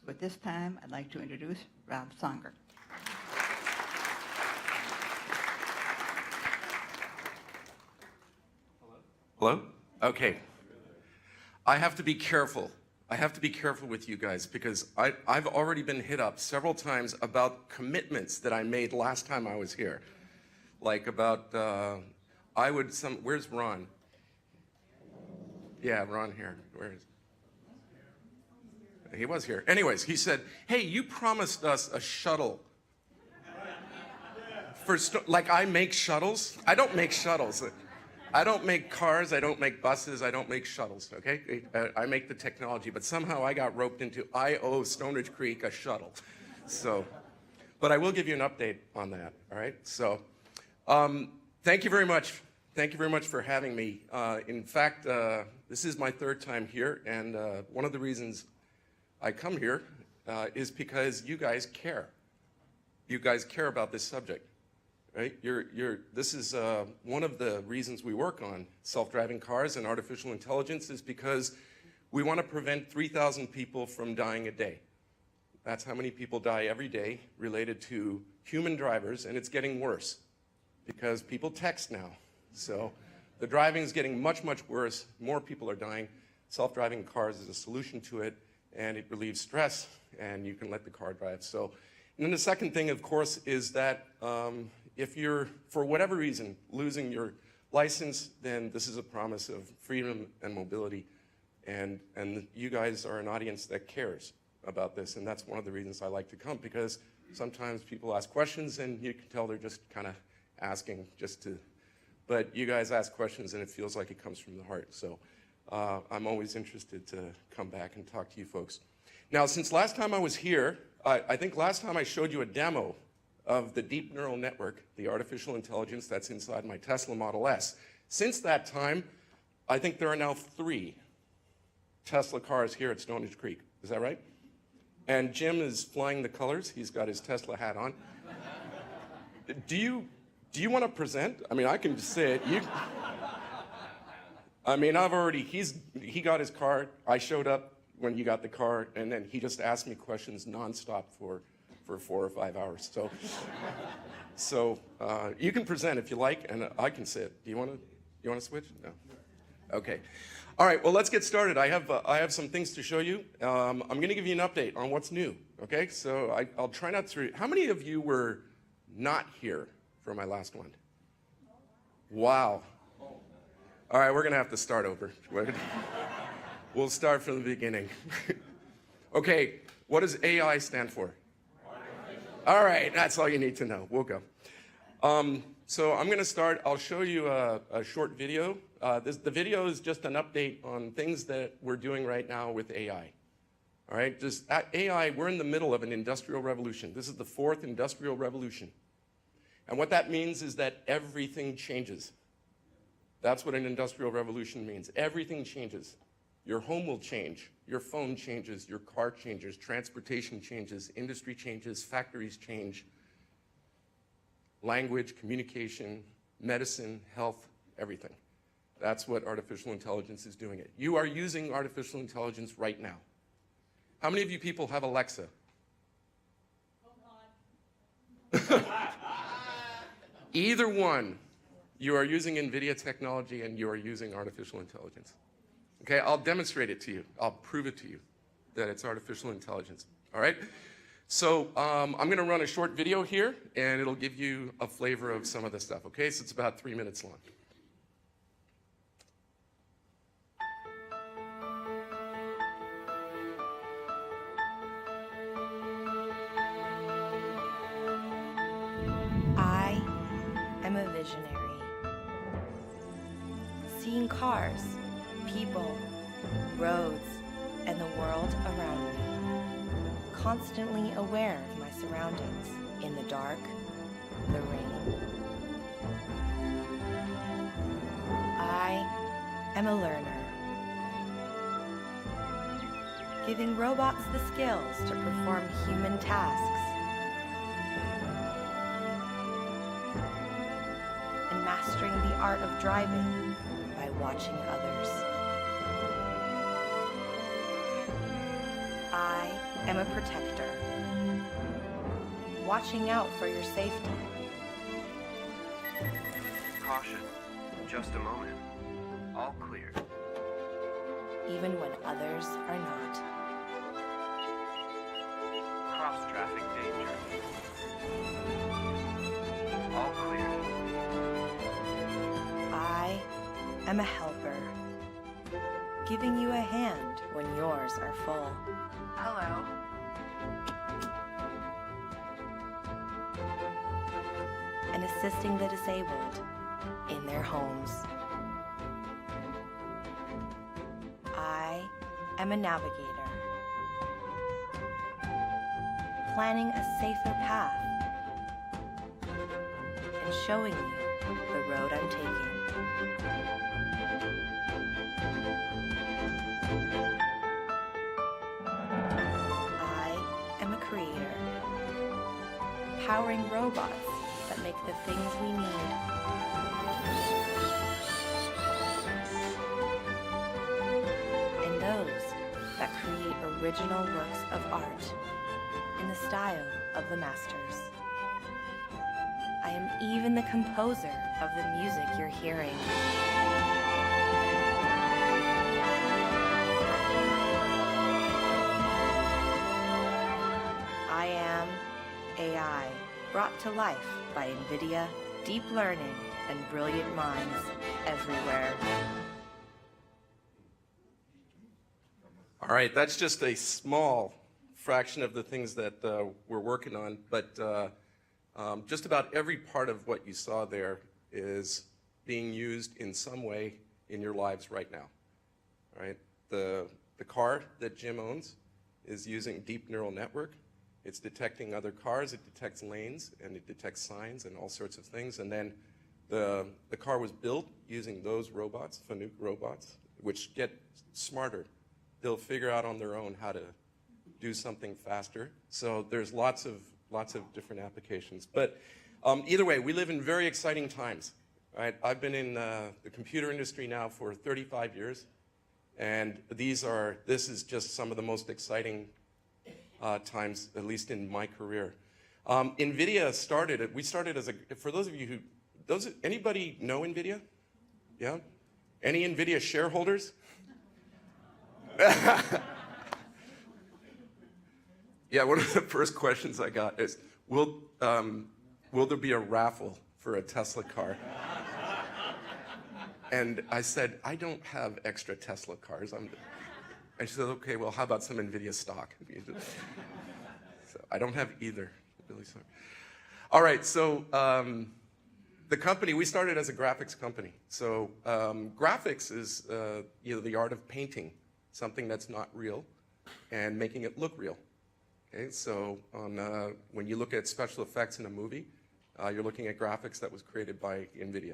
So at this time, I'd like to introduce Rob Csongor. Hello? Okay. I have to be careful. I have to be careful with you guys because I've already been hit up several times about commitments that I made last time I was here. Like about, where's Ron? Yeah, Ron here. Where is he? He was here. Anyways, he said, hey, you promised us a shuttle. Like I make shuttles? I don't make shuttles. I don't make cars, I don't make buses, I don't make shuttles, okay? I make the technology, but somehow I got roped into, I owe Stoneridge Creek a shuttle. So, but I will give you an update on that, all right? So, thank you very much. Thank you very much for having me. In fact, this is my third time here, and one of the reasons I come here is because you guys care. You guys care about this subject. Right? This is one of the reasons we work on self-driving cars and artificial intelligence is because we want to prevent 3,000 people from dying a day. That's how many people die every day related to human drivers, and it's getting worse because people text now. So the driving is getting much, much worse. More people are dying. Self-driving cars is a solution to it, and it relieves stress, and you can let the car drive. So, and then the second thing, of course, is that if you're, for whatever reason, losing your license, then this is a promise of freedom and mobility. And you guys are an audience that cares about this. And that's one of the reasons I like to come, because sometimes people ask questions and you can tell they're just kind of asking just to, but you guys ask questions and it feels like it comes from the heart. So I'm always interested to come back and talk to you folks. Now, since last time I was here, I think last time I showed you a demo of the deep neural network, the artificial intelligence that's inside my Tesla Model S. Since that time, I think there are now 3 Tesla cars here at Stoneridge Creek. Is that right? And Jim is flying the colors. He's got his Tesla hat on. Do you want to present? I mean, I can just say it. I mean, he got his car. I showed up when you got the car, and then he just asked me questions nonstop for 4 or 5 hours. So you can present if you like, and I can sit. Do you want to switch? No. Okay. All right. Well, let's get started. I have some things to show you. I'm going to give you an update on what's new. Okay. So I'll try not to. How many of you were not here for my last one? Wow. All right. We're going to have to start over. We'll start from the beginning. Okay. What does AI stand for? All right, that's all you need to know. We'll go. So I'm going to start. I'll show you a short video. The video is just an update on things that we're doing right now with AI. All right, just AI, we're in the middle of an industrial revolution. This is the 4th industrial revolution. And what that means is that everything changes. That's what an industrial revolution means. Everything changes. Your home will change, your phone changes, your car changes, transportation changes, industry changes, factories change, language, communication, medicine, health, everything. That's what artificial intelligence is doing it. You are using artificial intelligence right now. How many of you people have Alexa? Either one, you are using NVIDIA technology and you are using artificial intelligence. Okay, I'll demonstrate it to you. I'll prove it to you that it's artificial intelligence. All right? So I'm going to run a short video here, and it'll give you a flavor of some of the stuff. Okay, so it's about 3 minutes long. I am a visionary. Seeing cars, people, roads, and the world around me. Constantly aware of my surroundings in the dark, the rain. I am a learner. Giving robots the skills to perform human tasks. And mastering the art of driving by watching others. I am a protector, watching out for your safety. Caution. Just a moment. All clear. Even when others are not. Cross-traffic danger. All clear. I am a helper, giving you a hand when yours are full. Hello. And assisting the disabled in their homes. I am a navigator, planning a safer path and showing you the road I'm taking. I am a creator, powering robots that make the things we need. And those that create original works of art in the style of the masters. I am even the composer of the music you're hearing. I am AI, brought to life by NVIDIA, deep learning, and brilliant minds everywhere. All right, that's just a small fraction of the things that we're working on, but just about every part of what you saw there is being used in some way in your lives right now. All right, the car that Jim owns is using deep neural network. It's detecting other cars, it detects lanes, and it detects signs and all sorts of things. And then the car was built using those robots, Fanuc robots, which get smarter. They'll figure out on their own how to do something faster. So there's lots of different applications. But either way, we live in very exciting times. Right? I've been in the computer industry now for 35 years, and this is just some of the most exciting times, at least in my career. NVIDIA started, we started as for those of you anybody know NVIDIA? Yeah? Any NVIDIA shareholders? Yeah, one of the first questions I got is, will there be a raffle for a Tesla car? And I said, I don't have extra Tesla cars. I said, okay, well, how about some NVIDIA stock? So I don't have either. Really sorry. All right, so the company, we started as a graphics company. So graphics is the art of painting something that's not real and making it look real. Okay, so when you look at special effects in a movie, you're looking at graphics that was created by NVIDIA.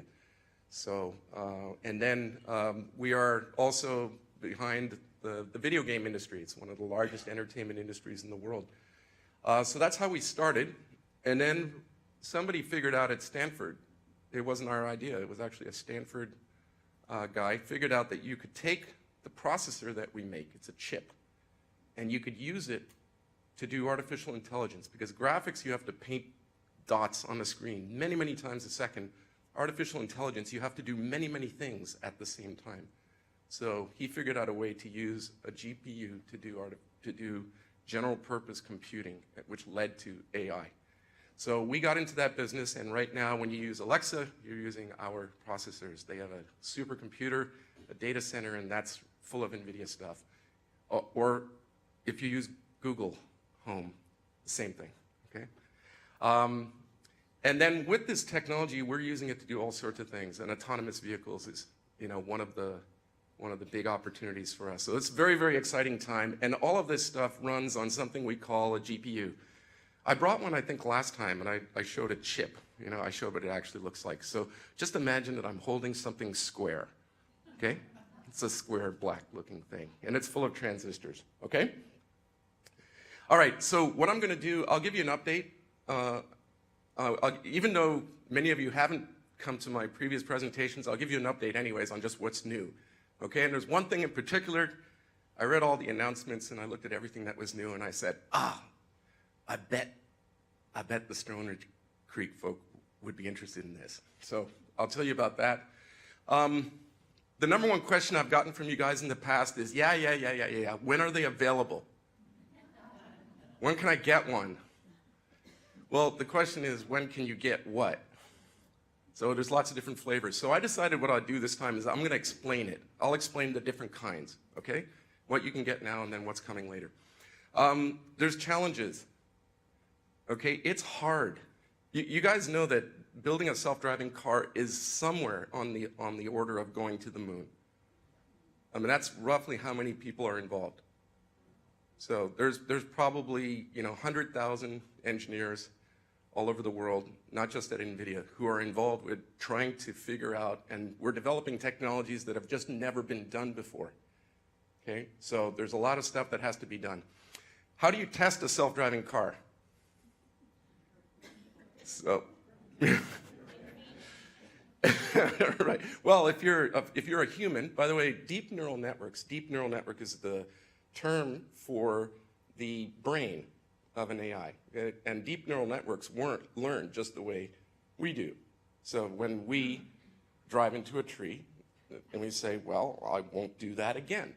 So, and then we are also behind the video game industry. It's one of the largest entertainment industries in the world. So that's how we started. And then somebody figured out at Stanford, it wasn't our idea, it was actually a Stanford guy, figured out that you could take the processor that we make, it's a chip, and you could use it to do artificial intelligence, because graphics, you have to paint dots on the screen many, many times a second. Artificial intelligence, you have to do many, many things at the same time. So he figured out a way to use a GPU to do general purpose computing, which led to AI. So we got into that business, and right now when you use Alexa, you're using our processors. They have a supercomputer, a data center, and that's full of NVIDIA stuff. Or if you use Google Home, the same thing, okay? And then with this technology, we're using it to do all sorts of things, and autonomous vehicles is, one of the big opportunities for us. So it's a very, very exciting time, and all of this stuff runs on something we call a GPU. I brought one, I think, last time, and I showed a chip. I showed what it actually looks like. So just imagine that I'm holding something square, okay? It's a square, black-looking thing, and it's full of transistors, okay? All right, so what I'm going to do, I'll give you an update. Even though many of you haven't come to my previous presentations, I'll give you an update anyways on just what's new. Okay, and there's one thing in particular I read all the announcements and I looked at everything that was new and I said, I bet the Stoneridge Creek folk would be interested in this. So I'll tell you about that. The number one question I've gotten from you guys in the past is, yeah, when are they available? When can I get one? Well, the question is, when can you get what? So there's lots of different flavors. So I decided what I'll do this time is I'm going to explain it. I'll explain the different kinds, okay? What you can get now and then what's coming later. There's challenges, okay? It's hard. You guys know that building a self-driving car is somewhere on the order of going to the moon. I mean, that's roughly how many people are involved. So there's probably 100,000 engineers all over the world, not just at NVIDIA, who are involved with trying to figure out, and we're developing technologies that have just never been done before. Okay, so there's a lot of stuff that has to be done. How do you test a self-driving car? So, right. Well, if you're a human, by the way, deep neural network is the term for the brain of an AI. And deep neural networks weren't learned just the way we do. So when we drive into a tree and we say, well, I won't do that again,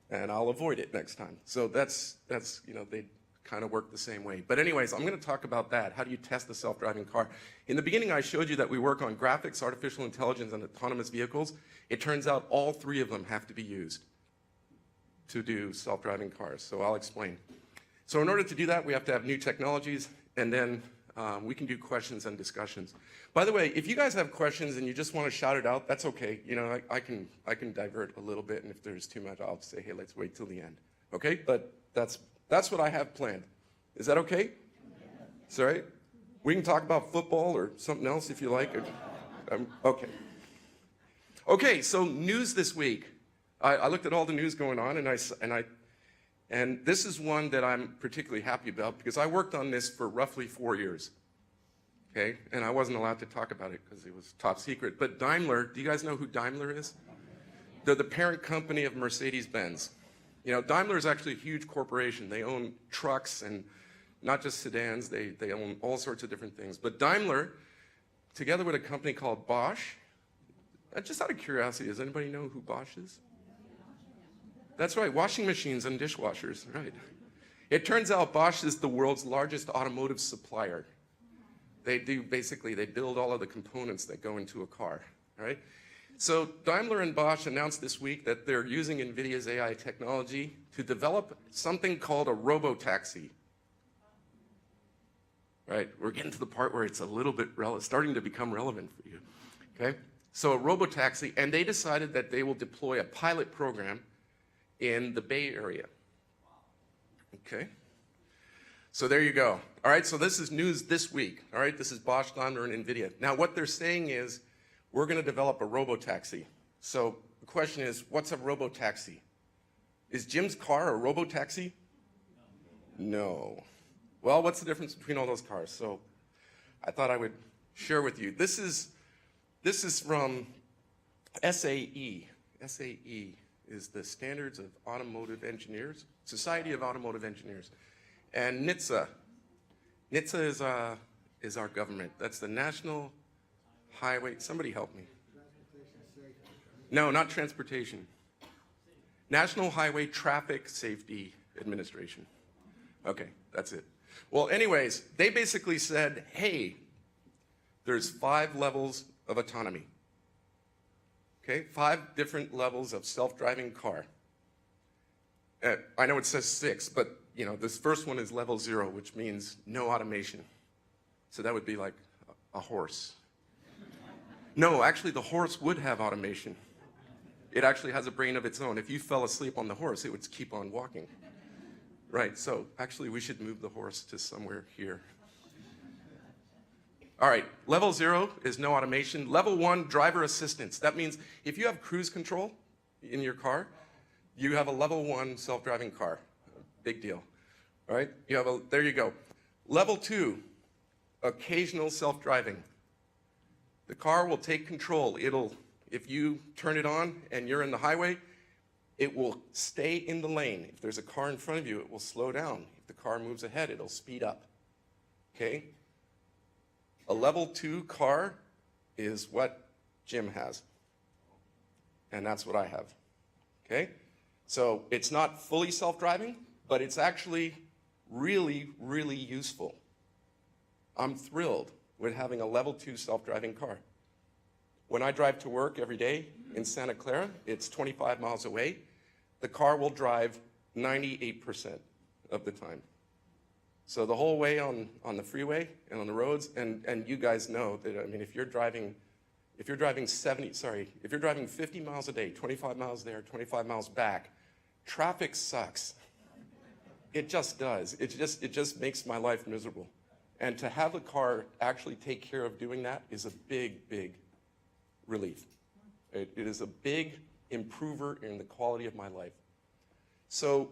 and I'll avoid it next time. So that's they kind of work the same way. But anyways, I'm going to talk about that. How do you test a self-driving car? In the beginning, I showed you that we work on graphics, artificial intelligence, and autonomous vehicles. It turns out all three of them have to be used to do self-driving cars. So I'll explain. So in order to do that, we have to have new technologies, and then we can do questions and discussions. By the way, if you guys have questions and you just want to shout it out, that's okay. I can divert a little bit, and if there's too much, I'll say, hey, let's wait till the end. Okay? But that's what I have planned. Is that okay? It's all right? We can talk about football or something else if you like. Okay. Okay, so news this week. I looked at all the news going on, and this is one that I'm particularly happy about because I worked on this for roughly 4 years. Okay, and I wasn't allowed to talk about it because it was top secret. But Daimler, do you guys know who Daimler is? They're the parent company of Mercedes-Benz. Daimler is actually a huge corporation. They own trucks and not just sedans. They own all sorts of different things. But Daimler, together with a company called Bosch, just out of curiosity, does anybody know who Bosch is? That's right, washing machines and dishwashers, right. It turns out Bosch is the world's largest automotive supplier. They build all of the components that go into a car, right? So Daimler and Bosch announced this week that they're using NVIDIA's AI technology to develop something called a Robotaxi. Right, we're getting to the part where it's a little bit starting to become relevant for you, okay? So a Robotaxi, and they decided that they will deploy a pilot program in the Bay Area. Okay? So there you go. All right, so this is news this week. All right, this is Bosch, Daimler, and NVIDIA. Now what they're saying is, we're going to develop a Robotaxi. So the question is, what's a Robotaxi? Is Jim's car a Robotaxi? No. Well, what's the difference between all those cars? So I thought I would share with you. This is from SAE. SAE is the Standards of Automotive Engineers, Society of Automotive Engineers. And NHTSA. NHTSA is our government. That's the National Highway, somebody help me. No, not transportation. National Highway Traffic Safety Administration. Okay, that's it. Well, anyways, they basically said, hey, there's 5 levels of autonomy. Okay, 5 different levels of self-driving car. I know it says 6, but this first one is level 0, which means no automation. So that would be like a horse. No, actually the horse would have automation. It actually has a brain of its own. If you fell asleep on the horse, it would keep on walking. Right, so actually we should move the horse to somewhere here. All right, level 0 is no automation. Level 1, driver assistance. That means if you have cruise control in your car, you have a level 1 self-driving car. Big deal. All right, there you go. Level 2, occasional self-driving. The car will take control. If you turn it on and you're in the highway, It will stay in the lane. If there's a car in front of you, it will slow down. If the car moves ahead, it'll speed up. Okay? A level 2 car is what Jim has. And that's what I have. Okay? So it's not fully self-driving, but it's actually really, really useful. I'm thrilled with having a level 2 self-driving car. When I drive to work every day in Santa Clara, it's 25 miles away. The car will drive 98% of the time. So the whole way on the freeway and on the roads, and you guys know that, I mean, if you're driving 50 miles a day, 25 miles there, 25 miles back, traffic sucks. It just does. It just makes my life miserable. And to have a car actually take care of doing that is a big, big relief. It is a big improver in the quality of my life. So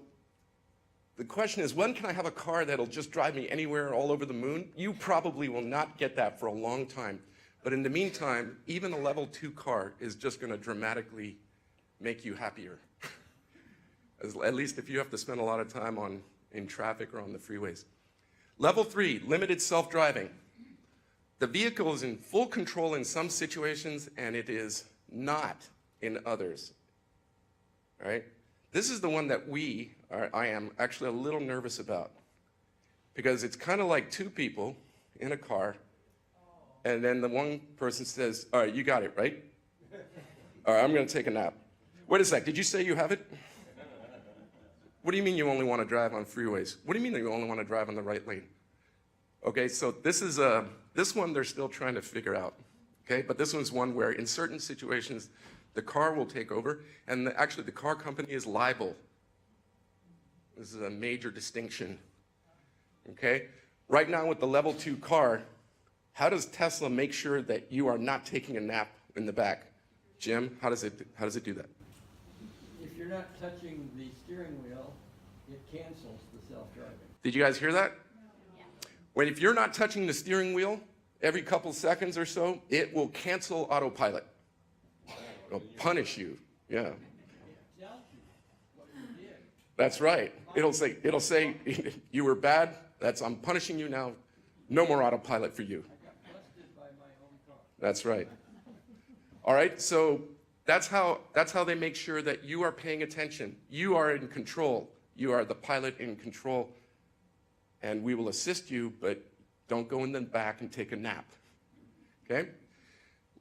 the question is, when can I have a car that'll just drive me anywhere all over the moon? You probably will not get that for a long time. But in the meantime, even a level 2 car is just going to dramatically make you happier. At least if you have to spend a lot of time in traffic or on the freeways. Level 3, limited self-driving. The vehicle is in full control in some situations, and it is not in others. All right? This is the one that I am actually a little nervous about, because it's kind of like 2 people in a car, and then the one person says, all right, you got it, right? All right, I'm going to take a nap. Wait a sec, did you say you have it? What do you mean you only want to drive on freeways? What do you mean that you only want to drive on the right lane? Okay, so this one they're still trying to figure out. Okay, but this one's one where in certain situations the car will take over, and actually the car company is liable. This is a major distinction. Okay, right now with the level 2 car, how does Tesla make sure that you are not taking a nap in the back? Jim, how does it do that? If you're not touching the steering wheel, it cancels the self-driving. Did you guys hear that? Yeah. If you're not touching the steering wheel, every couple seconds or so, it will cancel autopilot. It'll punish you. Yeah. That's right. It'll say you were bad. I'm punishing you now. No more autopilot for you. I got busted by my own car. That's right. All right. So that's how they make sure that you are paying attention. You are in control. You are the pilot in control. And we will assist you, but don't go in the back and take a nap. Okay?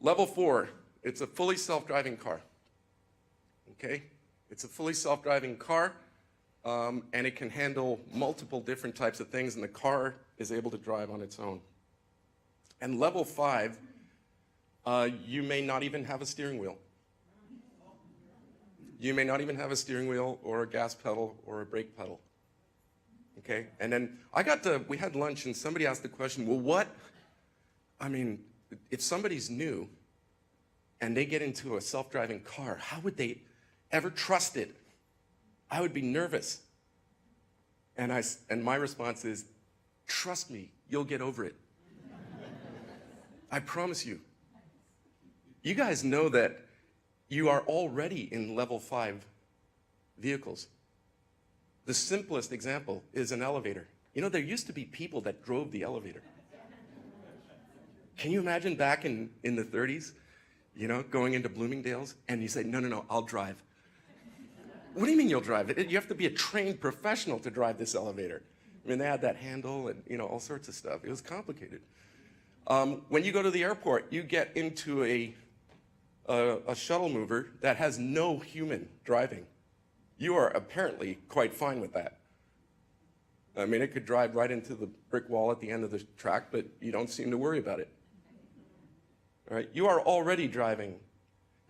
Level 4, it's a fully self-driving car. Okay? It's a fully self-driving car, and it can handle multiple different types of things, and the car is able to drive on its own. And level 5, you may not even have a steering wheel. You may not even have a steering wheel or a gas pedal or a brake pedal. Okay, and then we had lunch and somebody asked the question, well, if somebody's new and they get into a self-driving car, how would they ever trust it? I would be nervous. And my response is, trust me, you'll get over it. I promise you. You guys know that you are already in level 5 vehicles. The simplest example is an elevator. You know, there used to be people that drove the elevator. Can you imagine back in the 30s, you know, going into Bloomingdale's and you say, no, I'll drive. What do you mean you'll drive it? You have to be a trained professional to drive this elevator. I mean, they had that handle and, you know, all sorts of stuff. It was complicated. When you go to the airport, you get into a shuttle mover that has no human driving. You are apparently quite fine with that. I mean, it could drive right into the brick wall at the end of the track, but you don't seem to worry about it. All right? You are already driving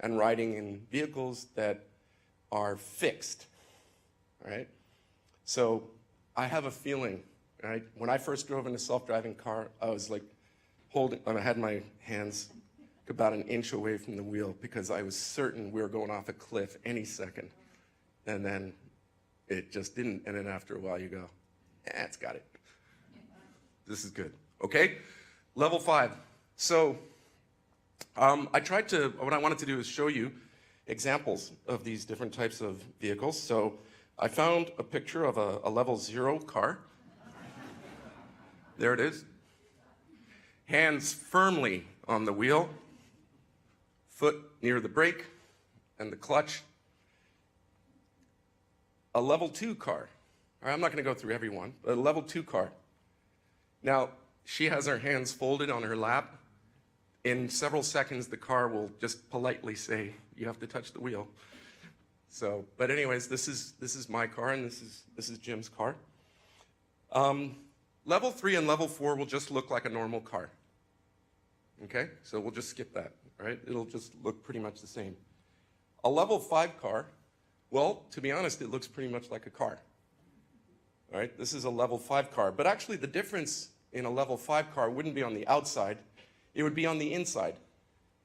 and riding in vehicles that are fixed. All right? So I have a feeling, right? When I first drove in a self-driving car, I was like I had my hands about an inch away from the wheel because I was certain we were going off a cliff any second. And then it just didn't, and then after a while you go, it's got it. This is good, okay? Level 5. So what I wanted to do is show you examples of these different types of vehicles. So I found a picture of a level 0 car. There it is. Hands firmly on the wheel, foot near the brake and the clutch. A level 2 car. All right, I'm not going to go through every one, but a level 2 car. Now, she has her hands folded on her lap. In several seconds, the car will just politely say, you have to touch the wheel. So, but anyways, this is my car, and this is Jim's car. Level 3 and level 4 will just look like a normal car. Okay, so we'll just skip that, all right? It'll just look pretty much the same. A level 5 car, well, to be honest, it looks pretty much like a car. All right, this is a level 5 car, but actually the difference in a level 5 car wouldn't be on the outside, it would be on the inside.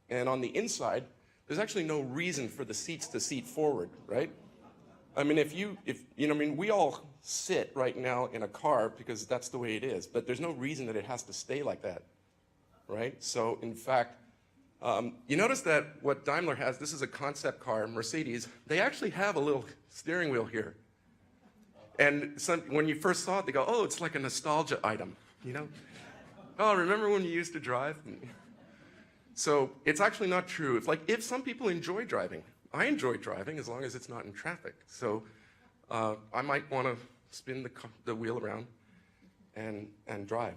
And on the inside, there's actually no reason for the seats to seat forward, right? I mean, we all sit right now in a car because that's the way it is, but there's no reason that it has to stay like that, right? So in fact, you notice that what Daimler has, this is a concept car, Mercedes, they actually have a little steering wheel here. And when you first saw it, they go, oh, it's like a nostalgia item, you know? Oh, remember when you used to drive? So it's actually not true. If some people enjoy driving, I enjoy driving as long as it's not in traffic. So I might want to spin the wheel around and drive.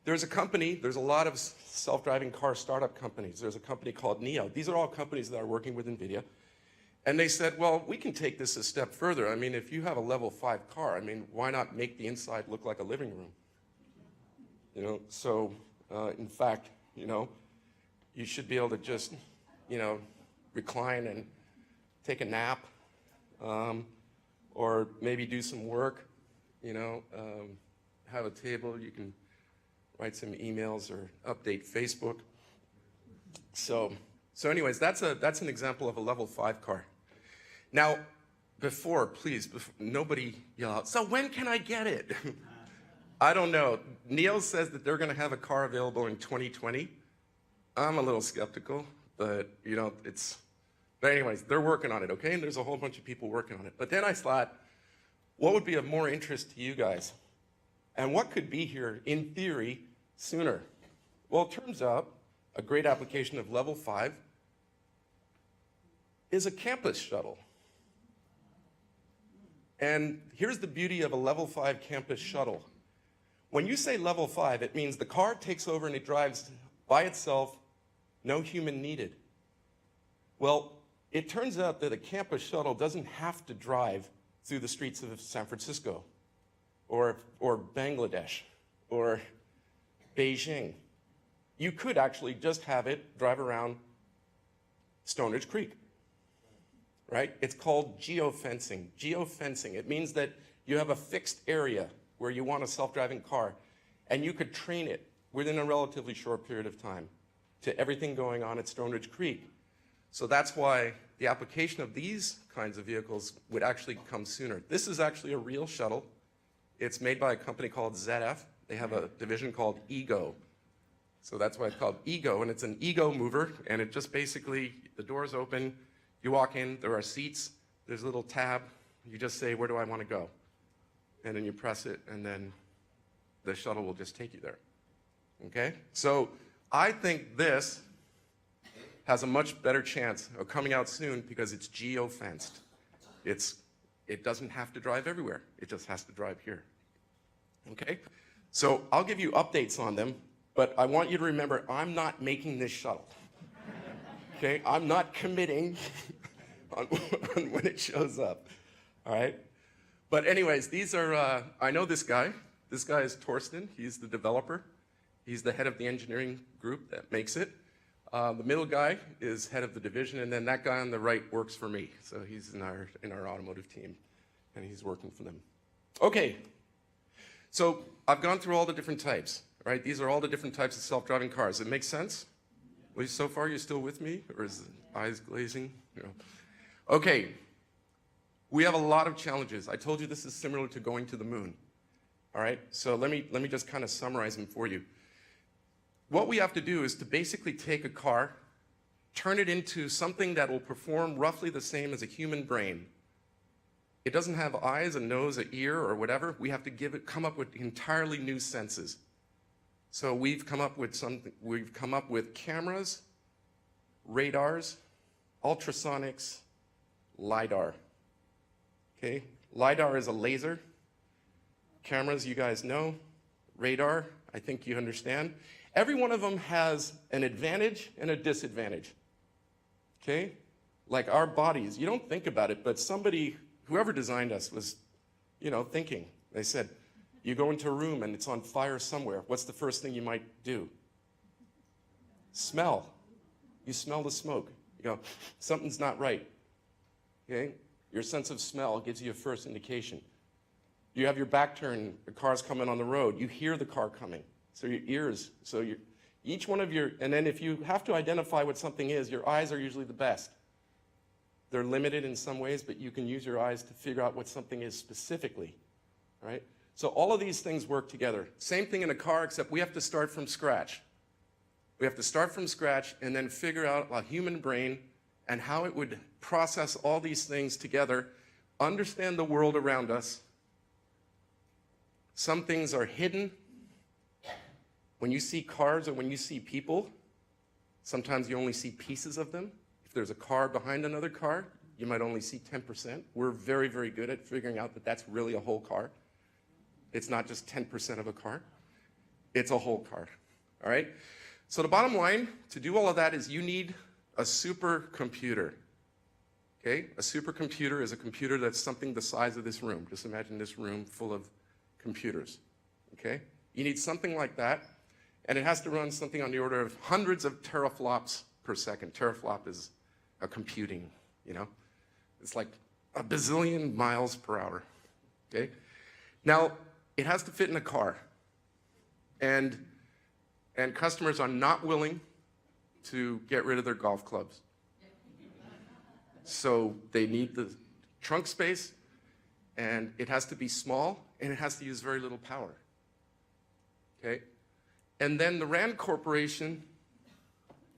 There's a lot of self-driving car startup companies. There's a company called NIO. These are all companies that are working with NVIDIA. And they said, well, we can take this a step further. I mean, if you have a level 5 car, I mean, why not make the inside look like a living room? You know, so in fact, you know, you should be able to just, you know, recline and take a nap, or maybe do some work, you know, have a table, you can write some emails or update Facebook. So anyways, that's an example of a level 5 car. Now, please, nobody yell out, so when can I get it? I don't know. NIO says that they're going to have a car available in 2020. I'm a little skeptical, but you know, but anyways, they're working on it, okay? And there's a whole bunch of people working on it. But then I thought, what would be of more interest to you guys? And what could be here, in theory, sooner? Well, it turns out a great application of level 5 is a campus shuttle. And here's the beauty of a level 5 campus shuttle. When you say level 5, it means the car takes over and it drives by itself, no human needed. Well, it turns out that a campus shuttle doesn't have to drive through the streets of San Francisco or Bangladesh or Beijing. You could actually just have it drive around Stoneridge Creek, right? It's called geofencing. Geofencing, it means that you have a fixed area where you want a self-driving car, and you could train it within a relatively short period of time to everything going on at Stoneridge Creek. So that's why the application of these kinds of vehicles would actually come sooner. This is actually a real shuttle. It's made by a company called ZF. They have a division called Ego. So that's why it's called Ego, and it's an Ego mover, and it just basically, the doors open, you walk in, there are seats, there's a little tab, you just say, where do I want to go? And then you press it, and then the shuttle will just take you there. Okay? So I think this has a much better chance of coming out soon because it's geo-fenced. It doesn't have to drive everywhere. It just has to drive here. Okay? So I'll give you updates on them, but I want you to remember, I'm not making this shuttle. Okay? I'm not committing on when it shows up. All right? But anyways, these are, I know this guy. This guy is Torsten. He's the developer. He's the head of the engineering group that makes it. The middle guy is head of the division, and then that guy on the right works for me. So he's in our automotive team, and he's working for them. Okay, so I've gone through all the different types, right? These are all the different types of self-driving cars. It makes sense? Well, so far, you're still with me, or is the eyes glazing? No. Okay, we have a lot of challenges. I told you this is similar to going to the moon. All right, so let me just kind of summarize them for you. What we have to do is to basically take a car, turn it into something that will perform roughly the same as a human brain. It doesn't have eyes, a nose, an ear, or whatever. We have to come up with entirely new senses. So we've come up with cameras, radars, ultrasonics, LiDAR. Okay? LiDAR is a laser. Cameras, you guys know. Radar, I think you understand. Every one of them has an advantage and a disadvantage. Okay? Like our bodies, you don't think about it, but whoever designed us was, thinking. They said, you go into a room and it's on fire somewhere. What's the first thing you might do? Smell. You smell the smoke. You go, something's not right. Okay? Your sense of smell gives you a first indication. You have your back turned, the car's coming on the road. You hear the car coming. So your ears, each one of and then if you have to identify what something is, your eyes are usually the best. They're limited in some ways, but you can use your eyes to figure out what something is specifically, right? So all of these things work together. Same thing in a car, except we have to start from scratch. We have to start from scratch and then figure out a human brain and how it would process all these things together, understand the world around us. Some things are hidden. When you see cars or when you see people, sometimes you only see pieces of them. If there's a car behind another car, you might only see 10%. We're very, very good at figuring out that that's really a whole car. It's not just 10% of a car. It's a whole car, all right? So the bottom line, to do all of that is you need a supercomputer, okay? A supercomputer is a computer that's something the size of this room. Just imagine this room full of computers, okay? You need something like that, and it has to run something on the order of hundreds of teraflops per second. Teraflop is a computing, It's like a bazillion miles per hour, okay? Now, it has to fit in a car, and customers are not willing to get rid of their golf clubs. So they need the trunk space, and it has to be small, and it has to use very little power, okay? And then the RAND Corporation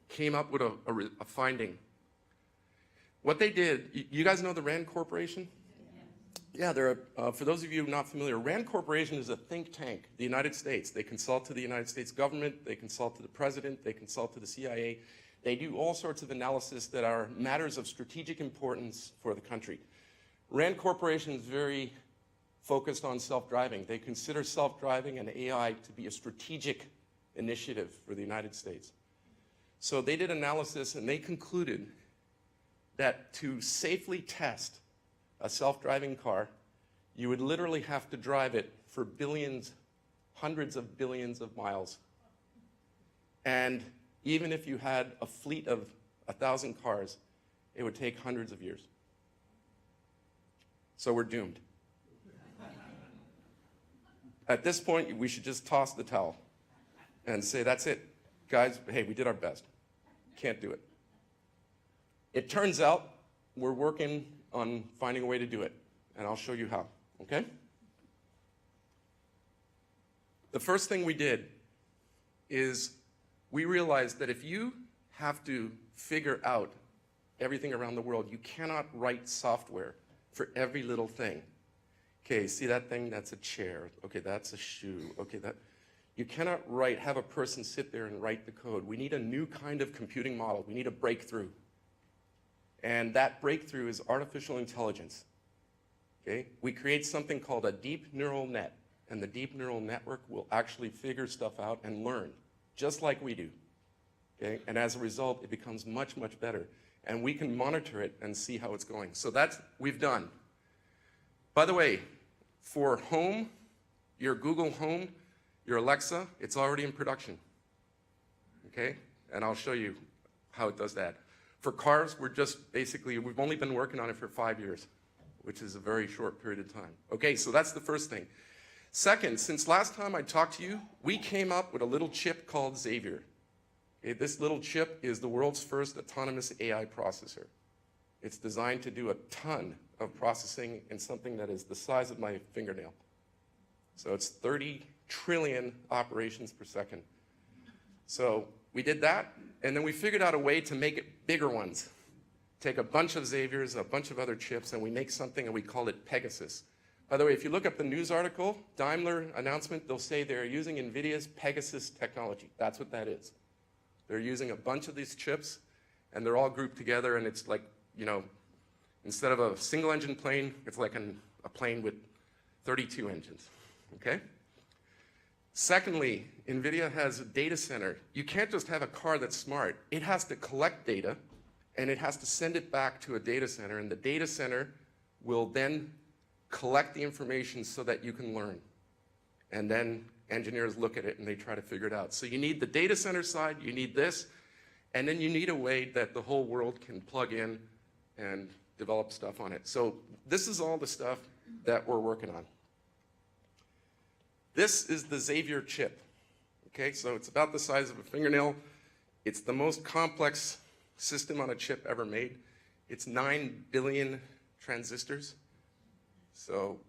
came up with a finding. What they did, you guys know the RAND Corporation? Yeah, for those of you not familiar, RAND Corporation is a think tank, the United States. They consult to the United States government, they consult to the president, they consult to the CIA. They do all sorts of analysis that are matters of strategic importance for the country. RAND Corporation is very focused on self-driving. They consider self-driving and AI to be a strategic initiative for the United States. So they did analysis and they concluded that to safely test a self-driving car, you would literally have to drive it for billions, hundreds of billions of miles. And even if you had a fleet of 1,000 cars, it would take hundreds of years. So we're doomed. At this point, we should just toss the towel and say, that's it. Guys, hey, we did our best. Can't do it. It turns out we're working on finding a way to do it, and I'll show you how, okay? The first thing we did is we realized that if you have to figure out everything around the world, you cannot write software for every little thing. Okay, see that thing? That's a chair. Okay, that's a shoe. Okay, you cannot have a person sit there and write the code. We need a new kind of computing model. We need a breakthrough. And that breakthrough is artificial intelligence. Okay? We create something called a deep neural net, and the deep neural network will actually figure stuff out and learn, just like we do. Okay? And as a result, it becomes much, much better. And we can monitor it and see how it's going. So that's we've done. By the way, for home, your Google Home, your Alexa, it's already in production. Okay? And I'll show you how it does that. For cars, we've only been working on it for 5 years, which is a very short period of time. Okay, so that's the first thing. Second, since last time I talked to you, we came up with a little chip called Xavier. Okay, this little chip is the world's first autonomous AI processor. It's designed to do a ton of processing in something that is the size of my fingernail. So it's 30 trillion operations per second. So we did that, and then we figured out a way to make it bigger ones. Take a bunch of Xaviers, a bunch of other chips, and we make something, and we called it Pegasus. By the way, if you look up the news article, Daimler announcement, they'll say they're using NVIDIA's Pegasus technology. That's what that is. They're using a bunch of these chips, and they're all grouped together, and it's like, you know, instead of a single-engine plane, it's like a plane with 32 engines, okay? Secondly, NVIDIA has a data center. You can't just have a car that's smart. It has to collect data, and it has to send it back to a data center, and the data center will then collect the information so that you can learn. And then engineers look at it and they try to figure it out. So you need the data center side, you need this, and then you need a way that the whole world can plug in and develop stuff on it. So this is all the stuff that we're working on. This is the Xavier chip. Okay, so it's about the size of a fingernail. It's the most complex system on a chip ever made. It's 9 billion transistors. So,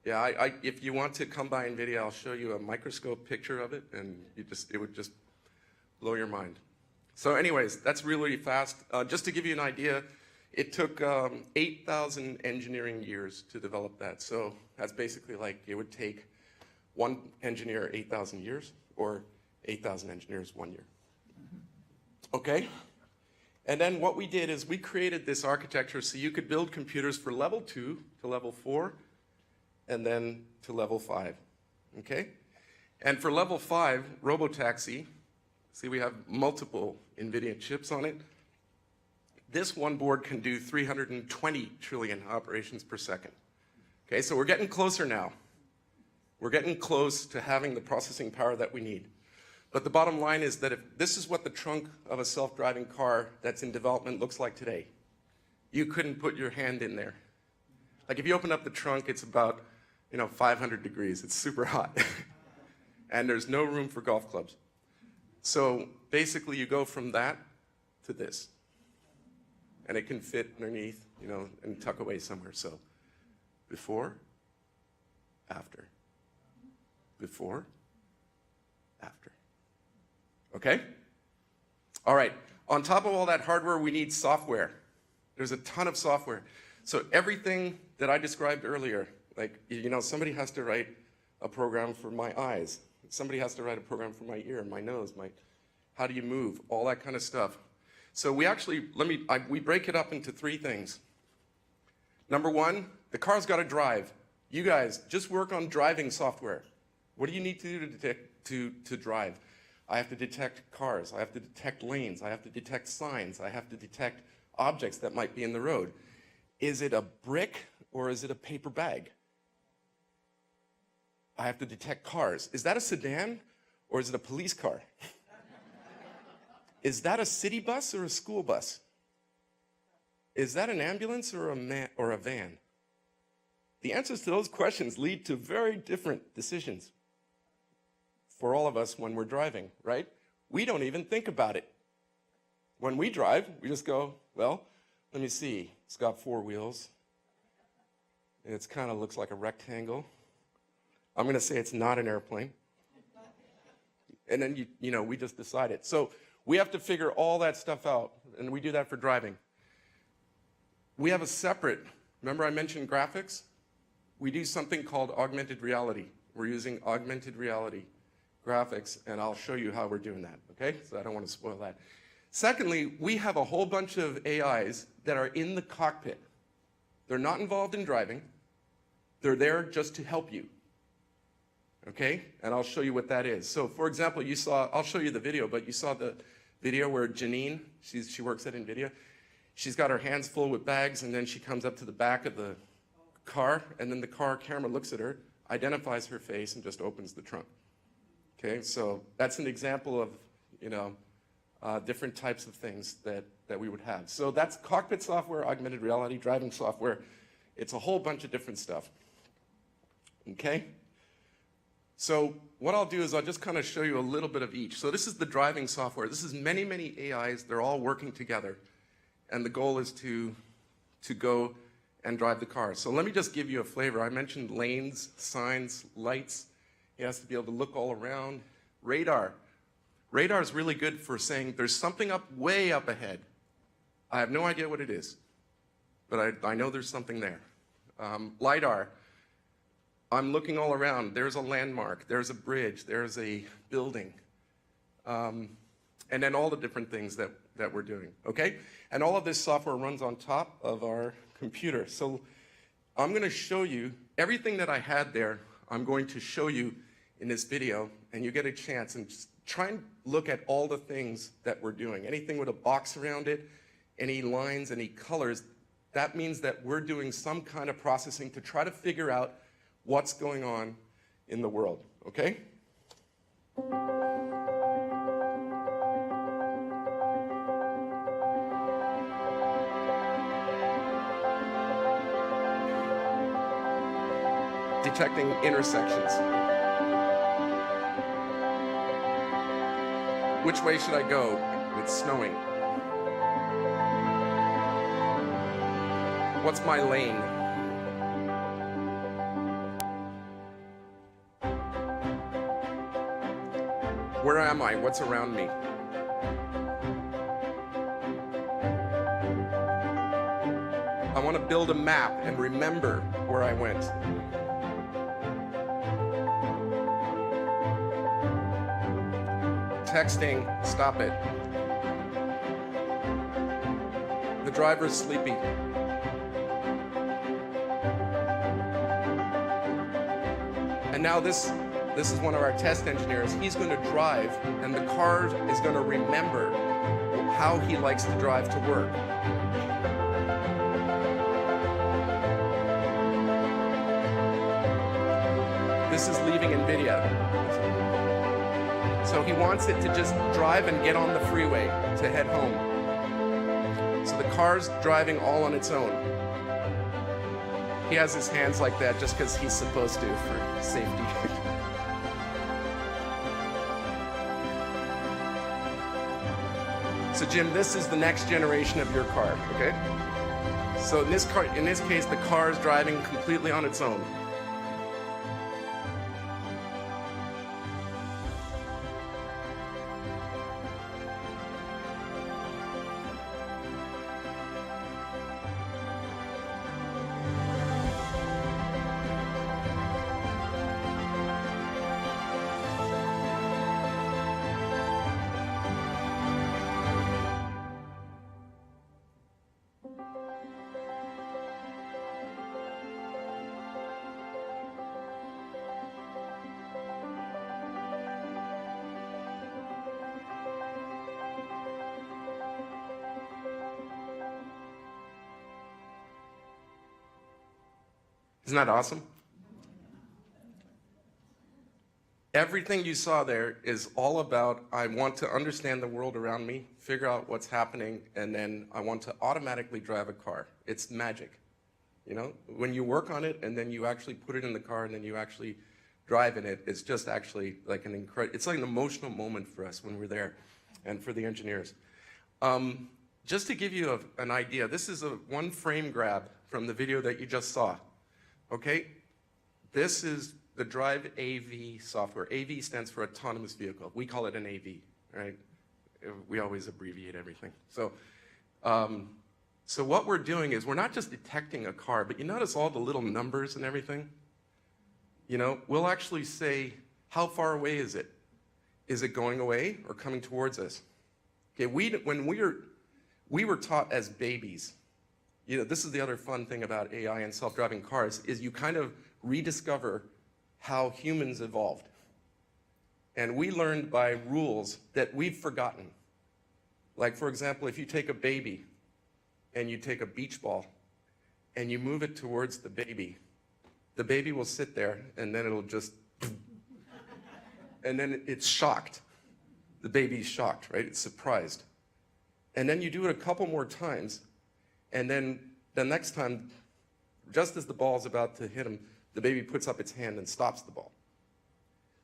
yeah, if you want to come by NVIDIA, I'll show you a microscope picture of it, and it would just blow your mind. So anyways, that's really fast. Just to give you an idea, it took 8,000 engineering years to develop that. So that's basically like it would take one engineer 8,000 years, or 8,000 engineers 1 year. Okay? And then what we did is we created this architecture so you could build computers for level 2 to level 4, and then to level 5, okay? And for level 5, Robotaxi, see we have multiple NVIDIA chips on it. This one board can do 320 trillion operations per second. Okay, so we're getting closer now. We're getting close to having the processing power that we need. But the bottom line is that if this is what the trunk of a self-driving car that's in development looks like today, you couldn't put your hand in there. Like if you open up the trunk, it's about 500 degrees. It's super hot. And there's no room for golf clubs. So basically you go from that to this. And it can fit underneath, and tuck away somewhere. So before, after. Before, after. Okay? All right. On top of all that hardware, we need software. There's a ton of software. So everything that I described earlier, like, somebody has to write a program for my eyes. Somebody has to write a program for my ear, my nose, how do you move, all that kind of stuff. So we actually, we break it up into 3 things. Number 1, the car's got to drive. You guys, just work on driving software. What do you need to do to drive? I have to detect cars. I have to detect lanes. I have to detect signs. I have to detect objects that might be in the road. Is it a brick or is it a paper bag? I have to detect cars. Is that a sedan or is it a police car? Is that a city bus or a school bus? Is that an ambulance or a van? The answers to those questions lead to very different decisions for all of us when we're driving, right? We don't even think about it. When we drive, we just go, well, let me see. It's got 4 wheels. It kind of looks like a rectangle. I'm going to say it's not an airplane. And then, we just decide it. So we have to figure all that stuff out, and we do that for driving. We have a separate, remember I mentioned graphics? We do something called augmented reality. We're using augmented reality graphics, and I'll show you how we're doing that, okay? So I don't want to spoil that. Secondly, we have a whole bunch of AIs that are in the cockpit. They're not involved in driving. They're there just to help you, okay? And I'll show you what that is. So for example, I'll show you the video, but you saw the video where Janine, she works at NVIDIA, she's got her hands full with bags, and then she comes up to the back of the car, and then the car camera looks at her, identifies her face, and just opens the trunk. Okay, so that's an example of, different types of things that we would have. So that's cockpit software, augmented reality, driving software. It's a whole bunch of different stuff. Okay? So what I'll do is I'll just kind of show you a little bit of each. So this is the driving software. This is many, many AIs. They're all working together. And the goal is to go and drive the car. So let me just give you a flavor. I mentioned lanes, signs, lights. He has to be able to look all around. Radar. Radar is really good for saying there's something way up ahead. I have no idea what it is, but I know there's something there. LiDAR, I'm looking all around. There's a landmark, there's a bridge, there's a building, and then all the different things that we're doing, okay? And all of this software runs on top of our computer. So I'm going to show you everything that I had there. I'm going to show you in this video, and you get a chance, and just try and look at all the things that we're doing. Anything with a box around it, any lines, any colors, that means that we're doing some kind of processing to try to figure out what's going on in the world, okay? Detecting intersections. Which way should I go? It's snowing. What's my lane? Where am I? What's around me? I want to build a map and remember where I went. Texting, stop it. The driver's sleepy. And now this is one of our test engineers. He's going to drive, and the car is going to remember how he likes to drive to work. This is leaving NVIDIA. So he wants it to just drive and get on the freeway to head home. So the car's driving all on its own. He has his hands like that just because he's supposed to for safety. So Jim, this is the next generation of your car, okay? So in this case, the car is driving completely on its own. Isn't that awesome? Everything you saw there is all about, I want to understand the world around me, figure out what's happening, and then I want to automatically drive a car. It's magic. You know, when you work on it and then you actually put it in the car and then you actually drive in it, it's just actually like it's like an emotional moment for us when we're there and for the engineers. Just to give you an idea, this is one frame grab from the video that you just saw. Okay, this is the Drive AV software. AV stands for autonomous vehicle. We call it an AV, right? We always abbreviate everything. So, so what we're doing is we're not just detecting a car, but you notice all the little numbers and everything? You know, we'll actually say, how far away is it? Is it going away or coming towards us? Okay, when we were taught as babies, you know, this is the other fun thing about AI and self-driving cars, is you kind of rediscover how humans evolved. And we learned by rules that we've forgotten. Like, for example, if you take a baby and you take a beach ball and you move it towards the baby will sit there and then it'll just, and then it's shocked. The baby's shocked, right? It's surprised. And then you do it a couple more times, and then the next time, just as the ball's about to hit him, the baby puts up its hand and stops the ball.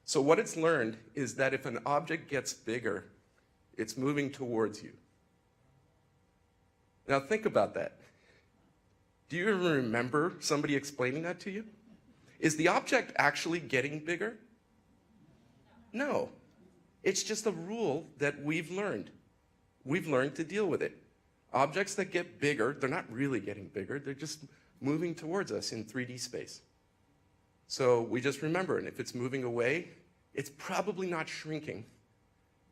So what it's learned is that if an object gets bigger, it's moving towards you. Now think about that. Do you ever remember somebody explaining that to you? Is the object actually getting bigger? No. It's just a rule that we've learned. We've learned to deal with it. Objects that get bigger, they're not really getting bigger, they're just moving towards us in 3D space. So we just remember, and if it's moving away, it's probably not shrinking.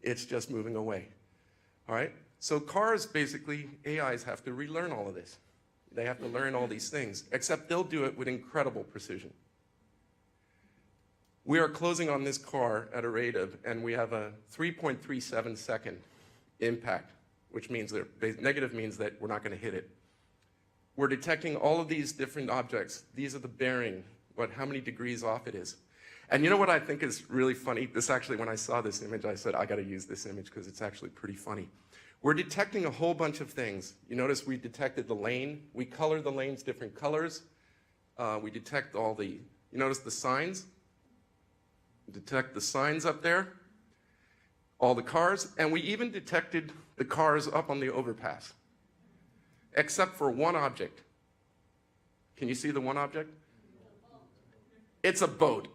It's just moving away. All right? So cars, basically, AIs have to relearn all of this. They have to learn all these things, except they'll do it with incredible precision. We are closing on this car at a rate of, and we have a 3.37 second impact, which means that negative means that we're not going to hit it. We're detecting all of these different objects. These are the bearing, how many degrees off it is. And you know what I think is really funny? This actually, when I saw this image, I said, I got to use this image because it's actually pretty funny. We're detecting a whole bunch of things. You notice we detected the lane. We color the lanes different colors. We detect all the, you notice the signs? Detect the signs up there, all the cars, and we even detected the cars up on the overpass, except for one object. Can you see the one object? It's a boat.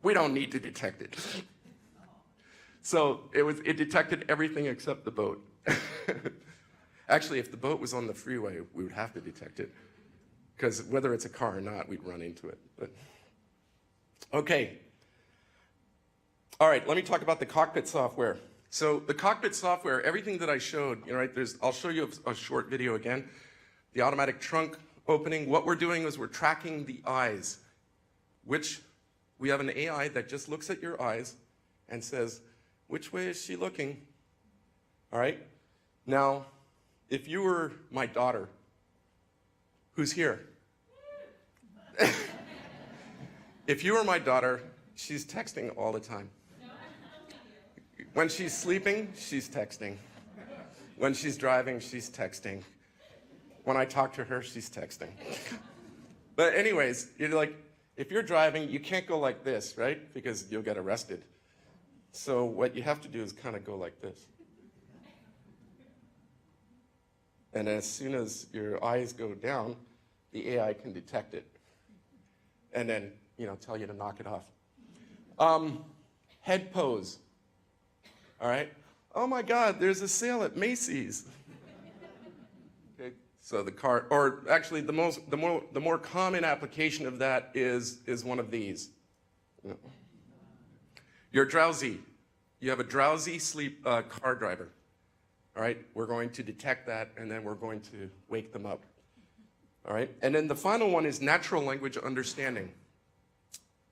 We don't need to detect it. So it detected everything except the boat. Actually, if the boat was on the freeway, we would have to detect it, because whether it's a car or not, we'd run into it. But okay. All right, let me talk about the cockpit software. So the cockpit software, everything that I showed, I'll show you a short video again. The automatic trunk opening, what we're doing is we're tracking the eyes, which we have an AI that just looks at your eyes and says, which way is she looking? All right? Now, if you were my daughter, who's here? If you were my daughter, she's texting all the time. When she's sleeping, she's texting. When she's driving, she's texting. When I talk to her, she's texting. But anyways, you're like, if you're driving, you can't go like this, right? Because you'll get arrested. So what you have to do is kind of go like this. And as soon as your eyes go down, the AI can detect it. And then, tell you to knock it off. Head pose. All right? Oh my God, there's a sale at Macy's. Okay, so the car, or actually the more common application of that is one of these. You're drowsy. You have a drowsy sleep car driver. All right, we're going to detect that, and then we're going to wake them up. All right, and then the final one is natural language understanding.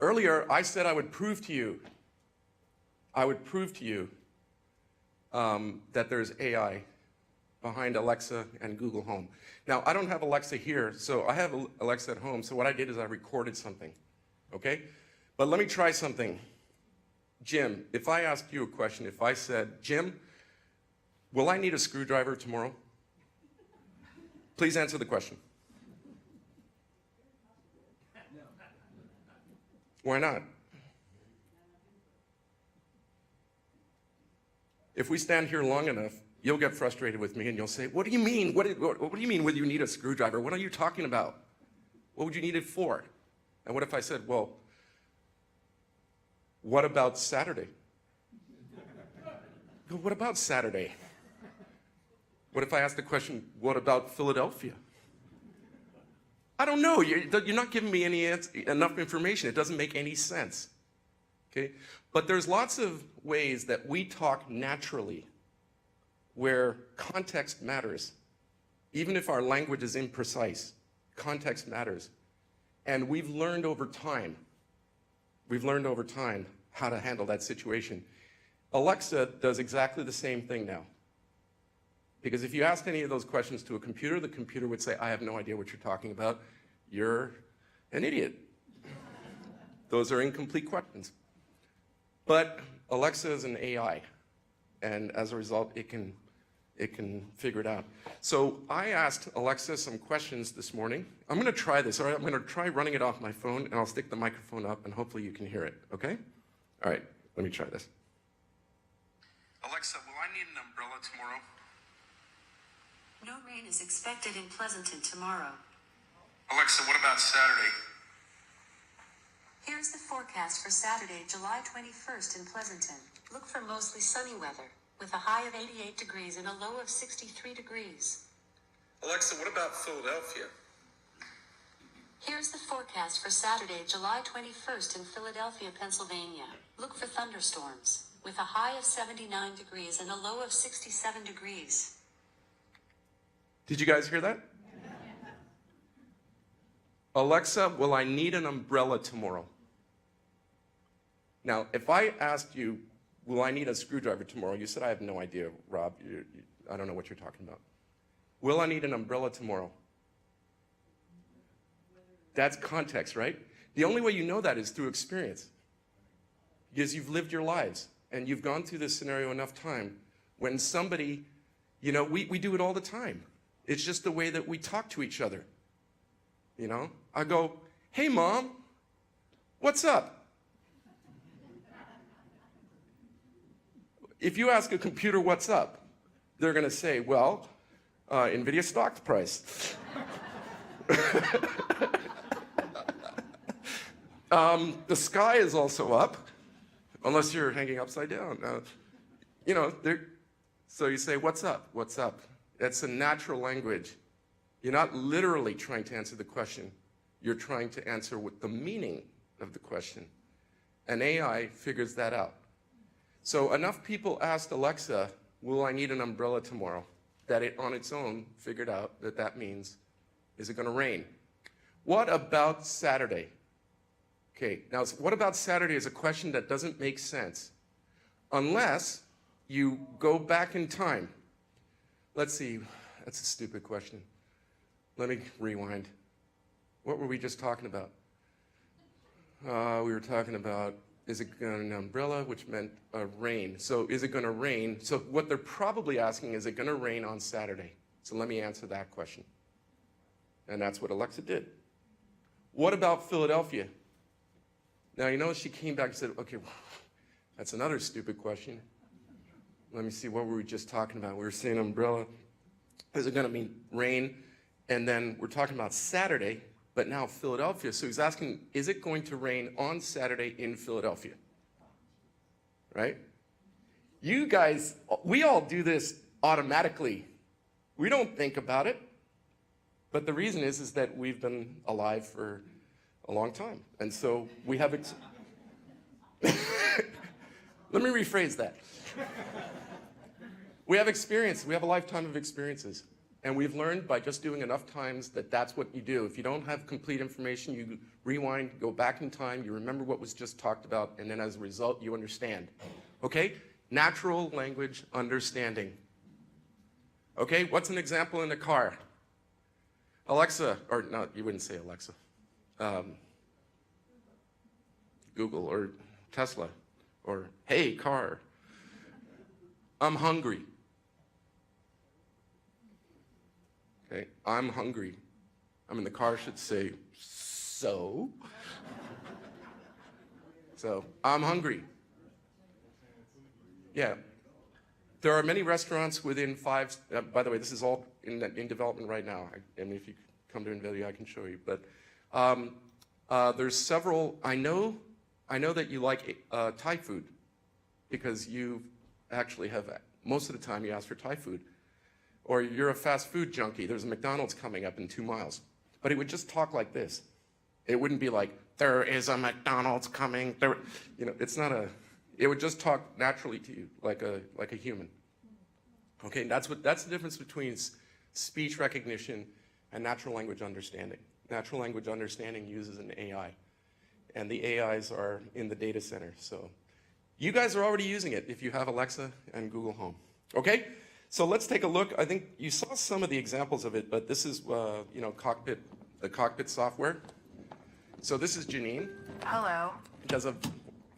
Earlier, I said I would prove to you that there's AI behind Alexa and Google Home. Now, I don't have Alexa here, so I have Alexa at home, so what I did is I recorded something, okay? But let me try something. Jim, if I asked you a question, if I said, Jim, will I need a screwdriver tomorrow? Please answer the question. Why not? If we stand here long enough, you'll get frustrated with me and you'll say, what do you mean? What do you mean whether you need a screwdriver? What are you talking about? What would you need it for? And what if I said, well, what about Saturday? What about Saturday? What if I asked the question, what about Philadelphia? I don't know. You're not giving me enough information. It doesn't make any sense. Okay? But there's lots of ways that we talk naturally where context matters. Even if our language is imprecise, context matters. And we've learned over time how to handle that situation. Alexa does exactly the same thing now. Because if you asked any of those questions to a computer, the computer would say, I have no idea what you're talking about. You're an idiot. Those are incomplete questions. But Alexa is an AI, and as a result, it can figure it out. So I asked Alexa some questions this morning. I'm going to try this, all right? I'm going to try running it off my phone, and I'll stick the microphone up, and hopefully you can hear it, okay? All right, let me try this. Alexa, will I need an umbrella tomorrow? No rain is expected in Pleasanton tomorrow. Alexa, what about Saturday? Here's the forecast for Saturday, July 21st in Pleasanton. Look for mostly sunny weather, with a high of 88 degrees and a low of 63 degrees. Alexa, what about Philadelphia? Here's the forecast for Saturday, July 21st in Philadelphia, Pennsylvania. Look for thunderstorms, with a high of 79 degrees and a low of 67 degrees. Did you guys hear that? Alexa, will I need an umbrella tomorrow? Now, if I asked you, will I need a screwdriver tomorrow? You said, I have no idea, Rob. I don't know what you're talking about. Will I need an umbrella tomorrow? That's context, right? The only way you know that is through experience. Because you've lived your lives, and you've gone through this scenario enough time when somebody, you know, we do it all the time. It's just the way that we talk to each other. You know, I go, hey, Mom, what's up? If you ask a computer what's up, they're going to say, well, NVIDIA stock price. The sky is also up, unless you're hanging upside down. You know, so you say, what's up? What's up? That's a natural language. You're not literally trying to answer the question. You're trying to answer what the meaning of the question. And AI figures that out. So enough people asked Alexa, will I need an umbrella tomorrow? That it on its own figured out that that means, is it going to rain? What about Saturday? Okay, now what about Saturday is a question that doesn't make sense unless you go back in time. Let's see, that's a stupid question. Let me rewind. What were we just talking about? We were talking about, is it an umbrella, which meant rain. So is it going to rain? So what they're probably asking, is it going to rain on Saturday? So let me answer that question. And that's what Alexa did. What about Philadelphia? Now, you know, she came back and said, okay, well, that's another stupid question. Let me see, what were we just talking about? We were saying umbrella. Is it going to mean rain? And then we're talking about Saturday, but now Philadelphia. So he's asking, is it going to rain on Saturday in Philadelphia? Right? You guys, we all do this automatically. We don't think about it. But the reason is that we've been alive for a long time. And so we have let me rephrase that. We have experience. We have a lifetime of experiences. And we've learned by just doing enough times that that's what you do. If you don't have complete information, you rewind, go back in time, you remember what was just talked about, and then as a result, you understand. Okay? Natural language understanding. Okay? What's an example in a car? Alexa, or no, you wouldn't say Alexa. Google or Tesla, or hey, car, I'm hungry. Okay, I'm hungry. I mean, the car should say, so? So, I'm hungry. Yeah. There are many restaurants within by the way, this is all in development right now. I mean, if you come to NVIDIA, I can show you. But there's several, I know that you like Thai food because you actually have, most of the time you ask for Thai food. Or you're a fast food junkie. There's a McDonald's coming up in 2 miles. But it would just talk like this. It wouldn't be like, there is a McDonald's coming. There, you know, it's not a, it would just talk naturally to you, like a human. Okay, that's the difference between speech recognition and natural language understanding. Natural language understanding uses an AI. And the AIs are in the data center. So you guys are already using it if you have Alexa and Google Home. Okay? So let's take a look. I think you saw some of the examples of it, but this is, you know, the Cockpit Software. So this is Janine. Hello. It does a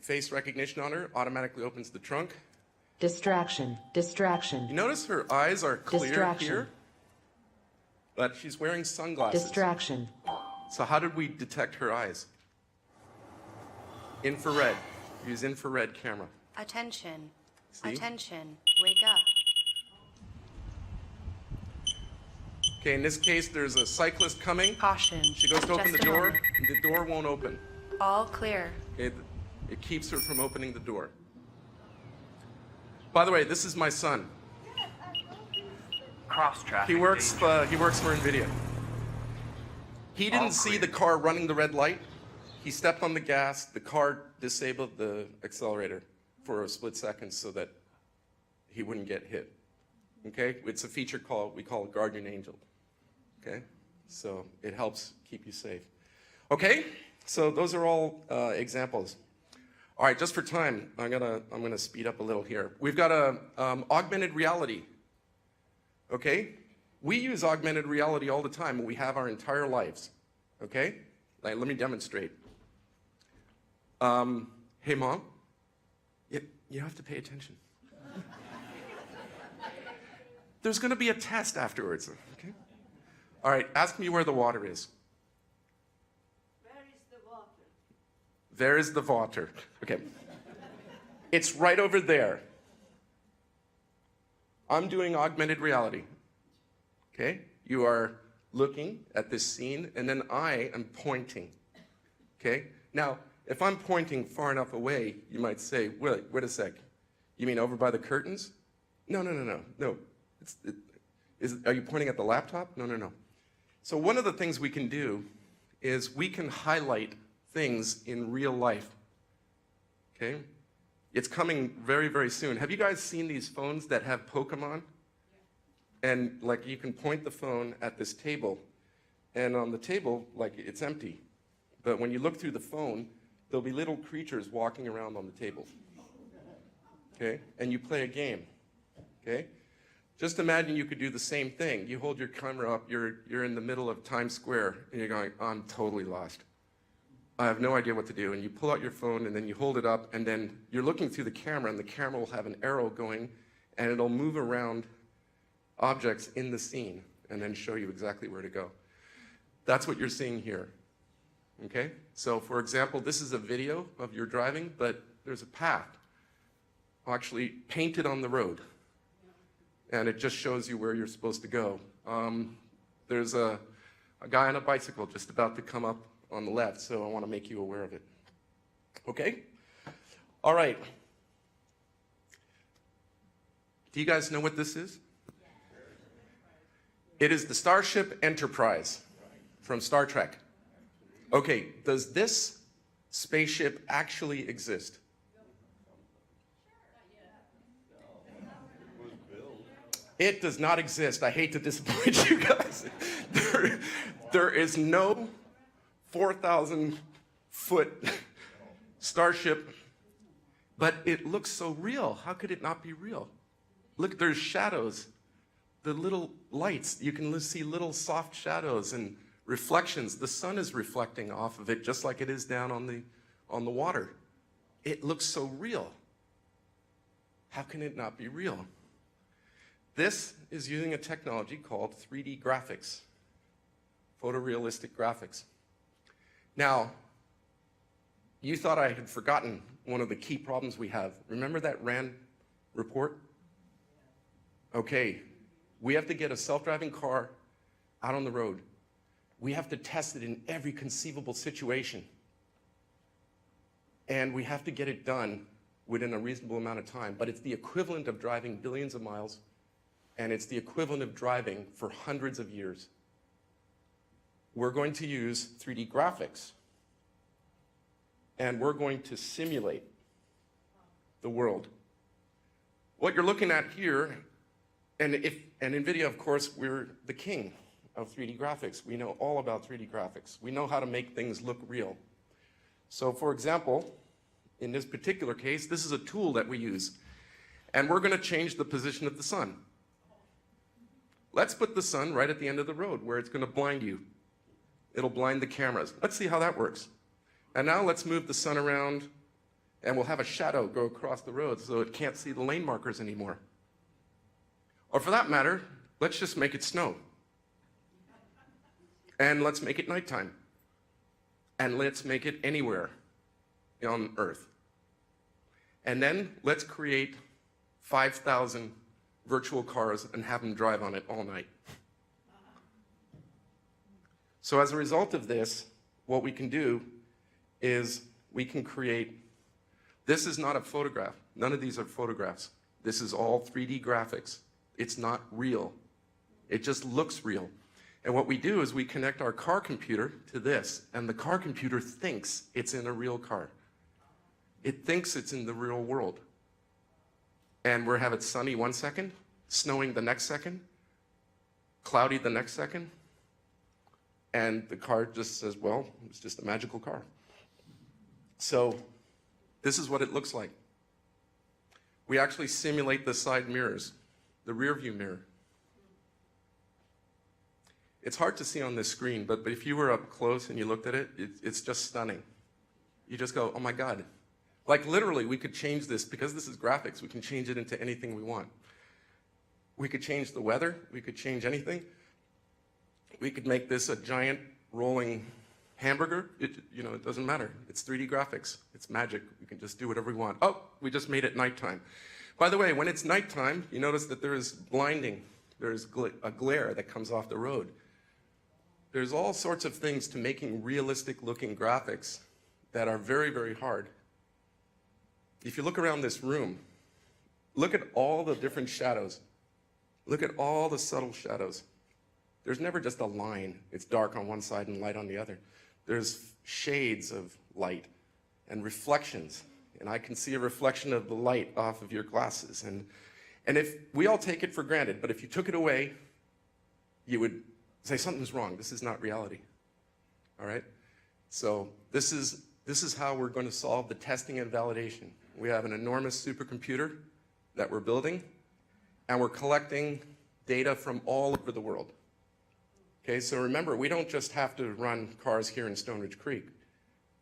face recognition on her, automatically opens the trunk. Distraction, distraction. You notice her eyes are clear Distraction. here, but she's wearing sunglasses. Distraction. So how did we detect her eyes? Infrared. Use infrared camera. Attention. See? Attention. Wake up. Okay, in this case, there's a cyclist coming. Caution. She goes to open Just the a door, moment. and the door won't open. All clear. It keeps her from opening the door. By the way, this is my son. Cross traffic. He works for NVIDIA. He didn't see the car running the red light. He stepped on the gas. The car disabled the accelerator for a split second so that he wouldn't get hit. Okay? It's a feature we call it Guardian Angel. Okay? So it helps keep you safe. Okay? So those are all examples. All right, just for time, I'm gonna speed up a little here. We've got augmented reality. Okay? We use augmented reality all the time, and we have our entire lives. Okay? Let me demonstrate. Hey, Mom, you have to pay attention. There's going to be a test afterwards. Okay? All right, ask me where the water is. Where is the water? There is the water. Okay. It's right over there. I'm doing augmented reality. Okay? You are looking at this scene, and then I am pointing. Okay? Now, if I'm pointing far enough away, you might say, wait a sec. You mean over by the curtains? No. Are you pointing at the laptop? No. So one of the things we can do is we can highlight things in real life. Okay? It's coming very, very soon. Have you guys seen these phones that have Pokemon? And like you can point the phone at this table, and on the table, like it's empty. But when you look through the phone, there'll be little creatures walking around on the table. Okay? And you play a game. Okay? Just imagine you could do the same thing. You hold your camera up, you're in the middle of Times Square, and you're going, I'm totally lost. I have no idea what to do. And you pull out your phone, and then you hold it up, and then you're looking through the camera, and the camera will have an arrow going, and it'll move around objects in the scene, and then show you exactly where to go. That's what you're seeing here. Okay? So, for example, this is a video of your driving, but there's a path actually painted on the road. And it just shows you where you're supposed to go. There's a guy on a bicycle just about to come up on the left, so I want to make you aware of it. Okay? All right. Do you guys know what this is? It is the Starship Enterprise from Star Trek. Okay, does this spaceship actually exist? It does not exist. I hate to disappoint you guys. There is no 4,000-foot starship, but it looks so real. How could it not be real? Look, there's shadows. The little lights, you can see little soft shadows and reflections. The sun is reflecting off of it just like it is down on the water. It looks so real. How can it not be real? This is using a technology called 3D graphics, photorealistic graphics. Now, you thought I had forgotten one of the key problems we have. Remember that RAND report? Okay, we have to get a self-driving car out on the road. We have to test it in every conceivable situation. And we have to get it done within a reasonable amount of time. But it's the equivalent of driving billions of miles, and it's the equivalent of driving for hundreds of years. We're going to use 3D graphics, and we're going to simulate the world. What you're looking at here, and NVIDIA, of course, we're the king of 3D graphics. We know all about 3D graphics. We know how to make things look real. So, for example, in this particular case, this is a tool that we use, and we're going to change the position of the sun. Let's put the sun right at the end of the road where it's going to blind you. It'll blind the cameras. Let's see how that works. And now let's move the sun around, and we'll have a shadow go across the road so it can't see the lane markers anymore. Or for that matter, let's just make it snow. And let's make it nighttime. And let's make it anywhere on Earth. And then let's create 5,000 virtual cars and have them drive on it all night. So as a result of this, what we can do is we can create, this is not a photograph. None of these are photographs. This is all 3D graphics. It's not real. It just looks real. And what we do is we connect our car computer to this, and the car computer thinks it's in a real car. It thinks it's in the real world. And we'll have it sunny 1 second, snowing the next second, cloudy the next second, and the car just says, well, it's just a magical car. So this is what it looks like. We actually simulate the side mirrors, the rear view mirror. It's hard to see on this screen, but if you were up close and you looked at it, it's just stunning. You just go, oh my God. Like literally, we could change this, because this is graphics, we can change it into anything we want. We could change the weather, we could change anything. We could make this a giant rolling hamburger. It doesn't matter. It's 3D graphics. It's magic. We can just do whatever we want. Oh, we just made it nighttime. By the way, when it's nighttime, you notice that there is blinding. There's a glare that comes off the road. There's all sorts of things to making realistic looking graphics that are very, very hard. If you look around this room, look at all the different shadows. Look at all the subtle shadows. There's never just a line. It's dark on one side and light on the other. There's shades of light and reflections. And I can see a reflection of the light off of your glasses. And if we all take it for granted, but if you took it away, you would say something's wrong. This is not reality. All right? So this is how we're going to solve the testing and validation. We have an enormous supercomputer that we're building, and we're collecting data from all over the world. Okay, so remember, we don't just have to run cars here in Stoneridge Creek.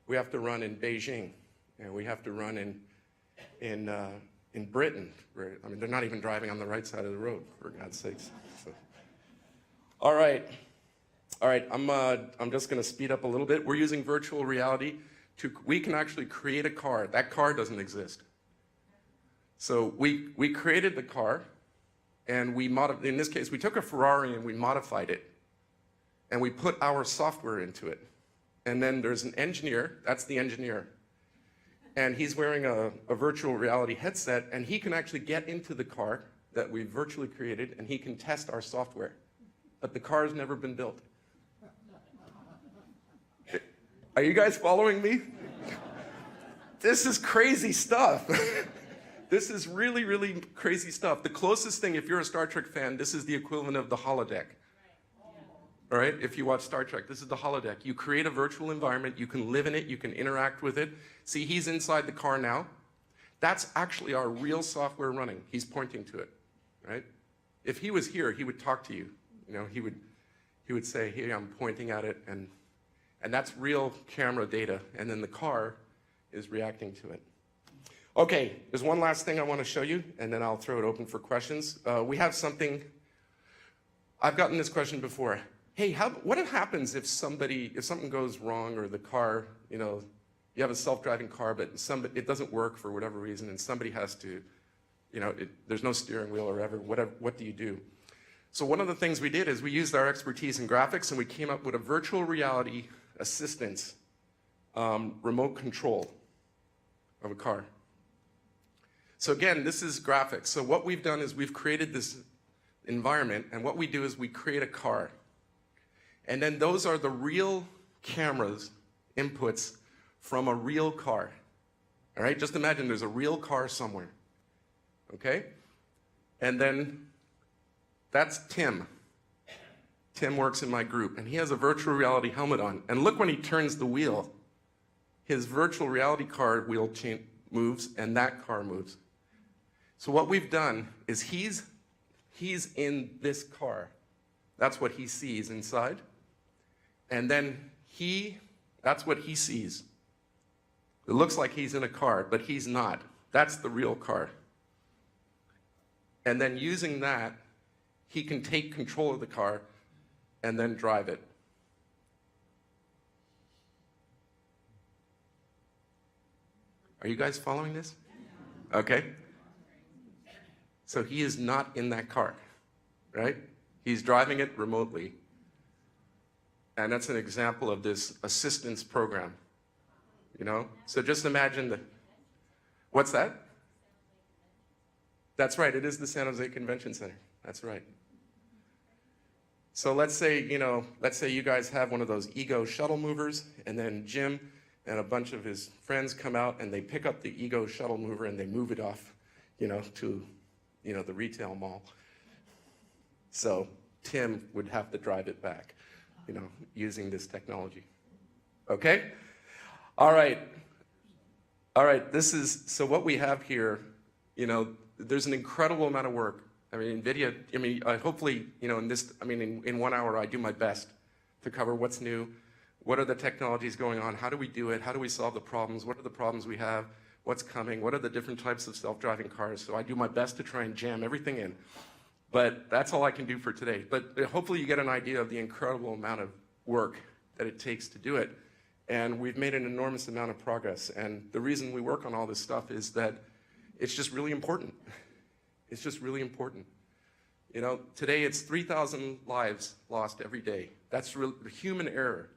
We have to run in Beijing, and we have to run in Britain. I mean, they're not even driving on the right side of the road, for God's sakes. So. All right, I'm just going to speed up a little bit. We're using virtual reality we can actually create a car. That car doesn't exist. So we created the car, and in this case, we took a Ferrari and we modified it. And we put our software into it. And then there's an engineer, that's the engineer. And he's wearing a virtual reality headset, and he can actually get into the car that we virtually created, and he can test our software. But the car has never been built. Are you guys following me? This is crazy stuff. This is really, really crazy stuff. The closest thing, if you're a Star Trek fan, this is the equivalent of the holodeck. All right, if you watch Star Trek, this is the holodeck. You create a virtual environment, you can live in it, you can interact with it. See, he's inside the car now. That's actually our real software running. He's pointing to it, right? If he was here, he would talk to you. He would say, hey, I'm pointing at it, and that's real camera data, and then the car is reacting to it. Okay, there's one last thing I want to show you, and then I'll throw it open for questions. We have something, I've gotten this question before. Hey, what happens if something goes wrong, or the car, you have a self-driving car, but it doesn't work for whatever reason, and somebody has to, there's no steering wheel or whatever, what do you do? So one of the things we did is we used our expertise in graphics, and we came up with a virtual reality assistance remote control of a car. So again, this is graphics. So what we've done is we've created this environment, and what we do is we create a car. And then those are the real cameras inputs from a real car. All right, just imagine there's a real car somewhere. Okay? And then that's Tim. Tim works in my group, and he has a virtual reality helmet on. And look when he turns the wheel, his virtual reality car wheel moves, and that car moves. So what we've done is he's in this car. That's what he sees inside. And then that's what he sees. It looks like he's in a car, but he's not. That's the real car. And then using that, he can take control of the car and then drive it. Are you guys following this? Okay. So he is not in that car, right? He's driving it remotely. And that's an example of this assistance program. you know? So just imagine the, what's that? That's right, it is the San Jose Convention Center. That's right. So let's say you guys have one of those Ego shuttle movers, and then Jim and a bunch of his friends come out and they pick up the Ego shuttle mover and they move it off, to, the retail mall. So Tim would have to drive it back, using this technology. Okay? All right, so what we have here, there's an incredible amount of work. I mean, NVIDIA, hopefully, in 1 hour, I do my best to cover what's new, what are the technologies going on, how do we do it, how do we solve the problems, what are the problems we have, what's coming, what are the different types of self-driving cars. So I do my best to try and jam everything in. But that's all I can do for today. But hopefully you get an idea of the incredible amount of work that it takes to do it. And we've made an enormous amount of progress. And the reason we work on all this stuff is that it's just really important. It's just really important. Today it's 3,000 lives lost every day. That's human error.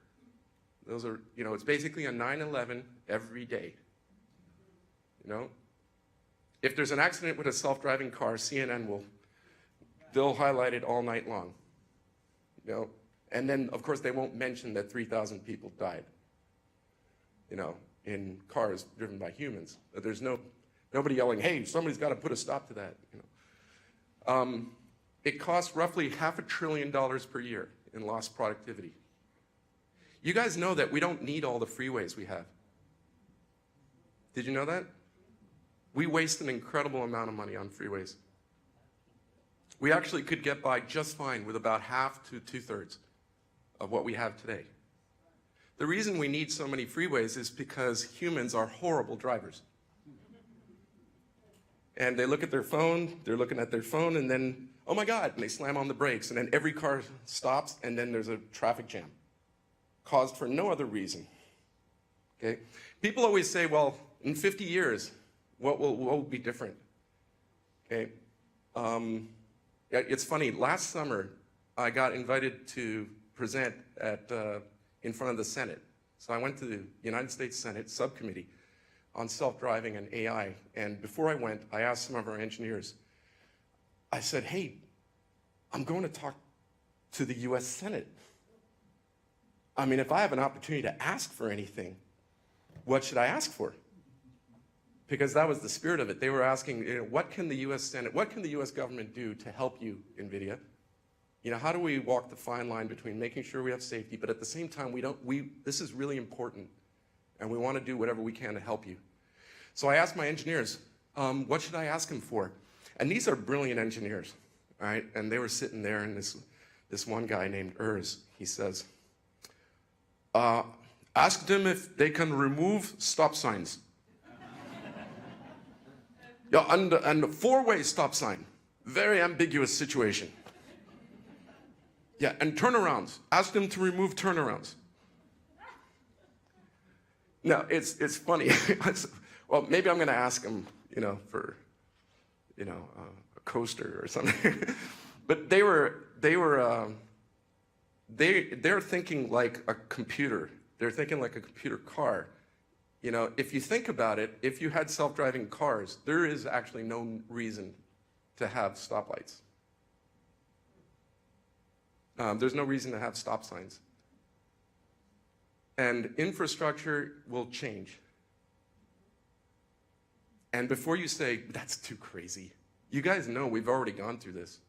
Those are, it's basically a 9/11 every day. If there's an accident with a self-driving car, CNN they'll highlight it all night long. And then, of course, they won't mention that 3,000 people died, in cars driven by humans. There's nobody yelling, hey, somebody's got to put a stop to that. It costs roughly $500 billion per year in lost productivity. You guys know that we don't need all the freeways we have. Did you know that? We waste an incredible amount of money on freeways. We actually could get by just fine with about half to 2/3 of what we have today. The reason we need so many freeways is because humans are horrible drivers. And they look at their phone, they're looking at their phone, and then, oh my God, and they slam on the brakes, and then every car stops, and then there's a traffic jam caused for no other reason. Okay? People always say, well, in 50 years, what will be different? Okay? It's funny, last summer, I got invited to present in front of the Senate. So I went to the United States Senate subcommittee on self-driving and AI. And before I went, I asked some of our engineers, I said, hey, I'm going to talk to the US Senate. I mean, if I have an opportunity to ask for anything, what should I ask for? Because that was the spirit of it. They were asking, what can the US Senate, what can the US government do to help you, NVIDIA? How do we walk the fine line between making sure we have safety, but at the same time, this is really important, and we want to do whatever we can to help you. So I asked my engineers, what should I ask them for? And these are brilliant engineers, all right? And they were sitting there, and this one guy named Urs, he says, ask them if they can remove stop signs. Yeah, and a four-way stop sign. Very ambiguous situation. Yeah, and turnarounds. Ask them to remove turnarounds. No, it's funny. Well, maybe I'm going to ask them, for, a coaster or something. But they're thinking like a computer. They're thinking like a computer car. If you think about it, if you had self-driving cars, there is actually no reason to have stoplights. There's no reason to have stop signs. And infrastructure will change. And before you say, that's too crazy, you guys know we've already gone through this.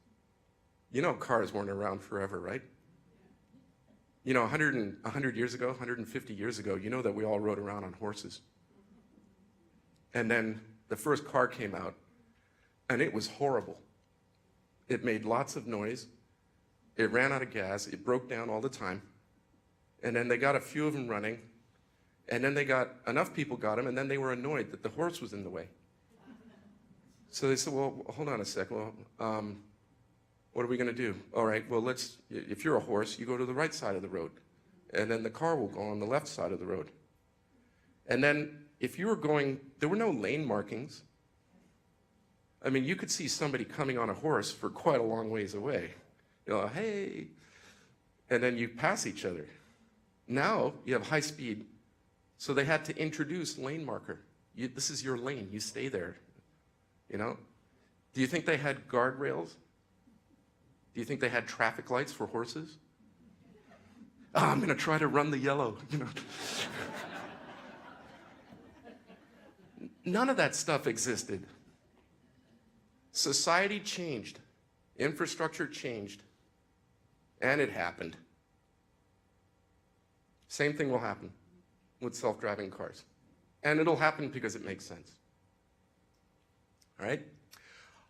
Cars weren't around forever, right? 100 years ago, 150 years ago, that we all rode around on horses. And then the first car came out, and it was horrible. It made lots of noise. It ran out of gas. It broke down all the time. And then they got a few of them running. And then enough people got them, and then they were annoyed that the horse was in the way. So they said, well, hold on a sec. Well, what are we going to do? All right, well, if you're a horse, you go to the right side of the road. And then the car will go on the left side of the road. And then if you were going, there were no lane markings. I mean, you could see somebody coming on a horse for quite a long ways away. Hey, and then you pass each other. Now you have high-speed So they had to introduce lane marker. This is your lane, you stay there, you know? Do you think they had guardrails? Do you think they had traffic lights for horses? Oh, I'm gonna try to run the yellow, you know? None of that stuff existed. Society changed, infrastructure changed, and it happened. Same thing will happen with self-driving cars. And it'll happen because it makes sense. All right?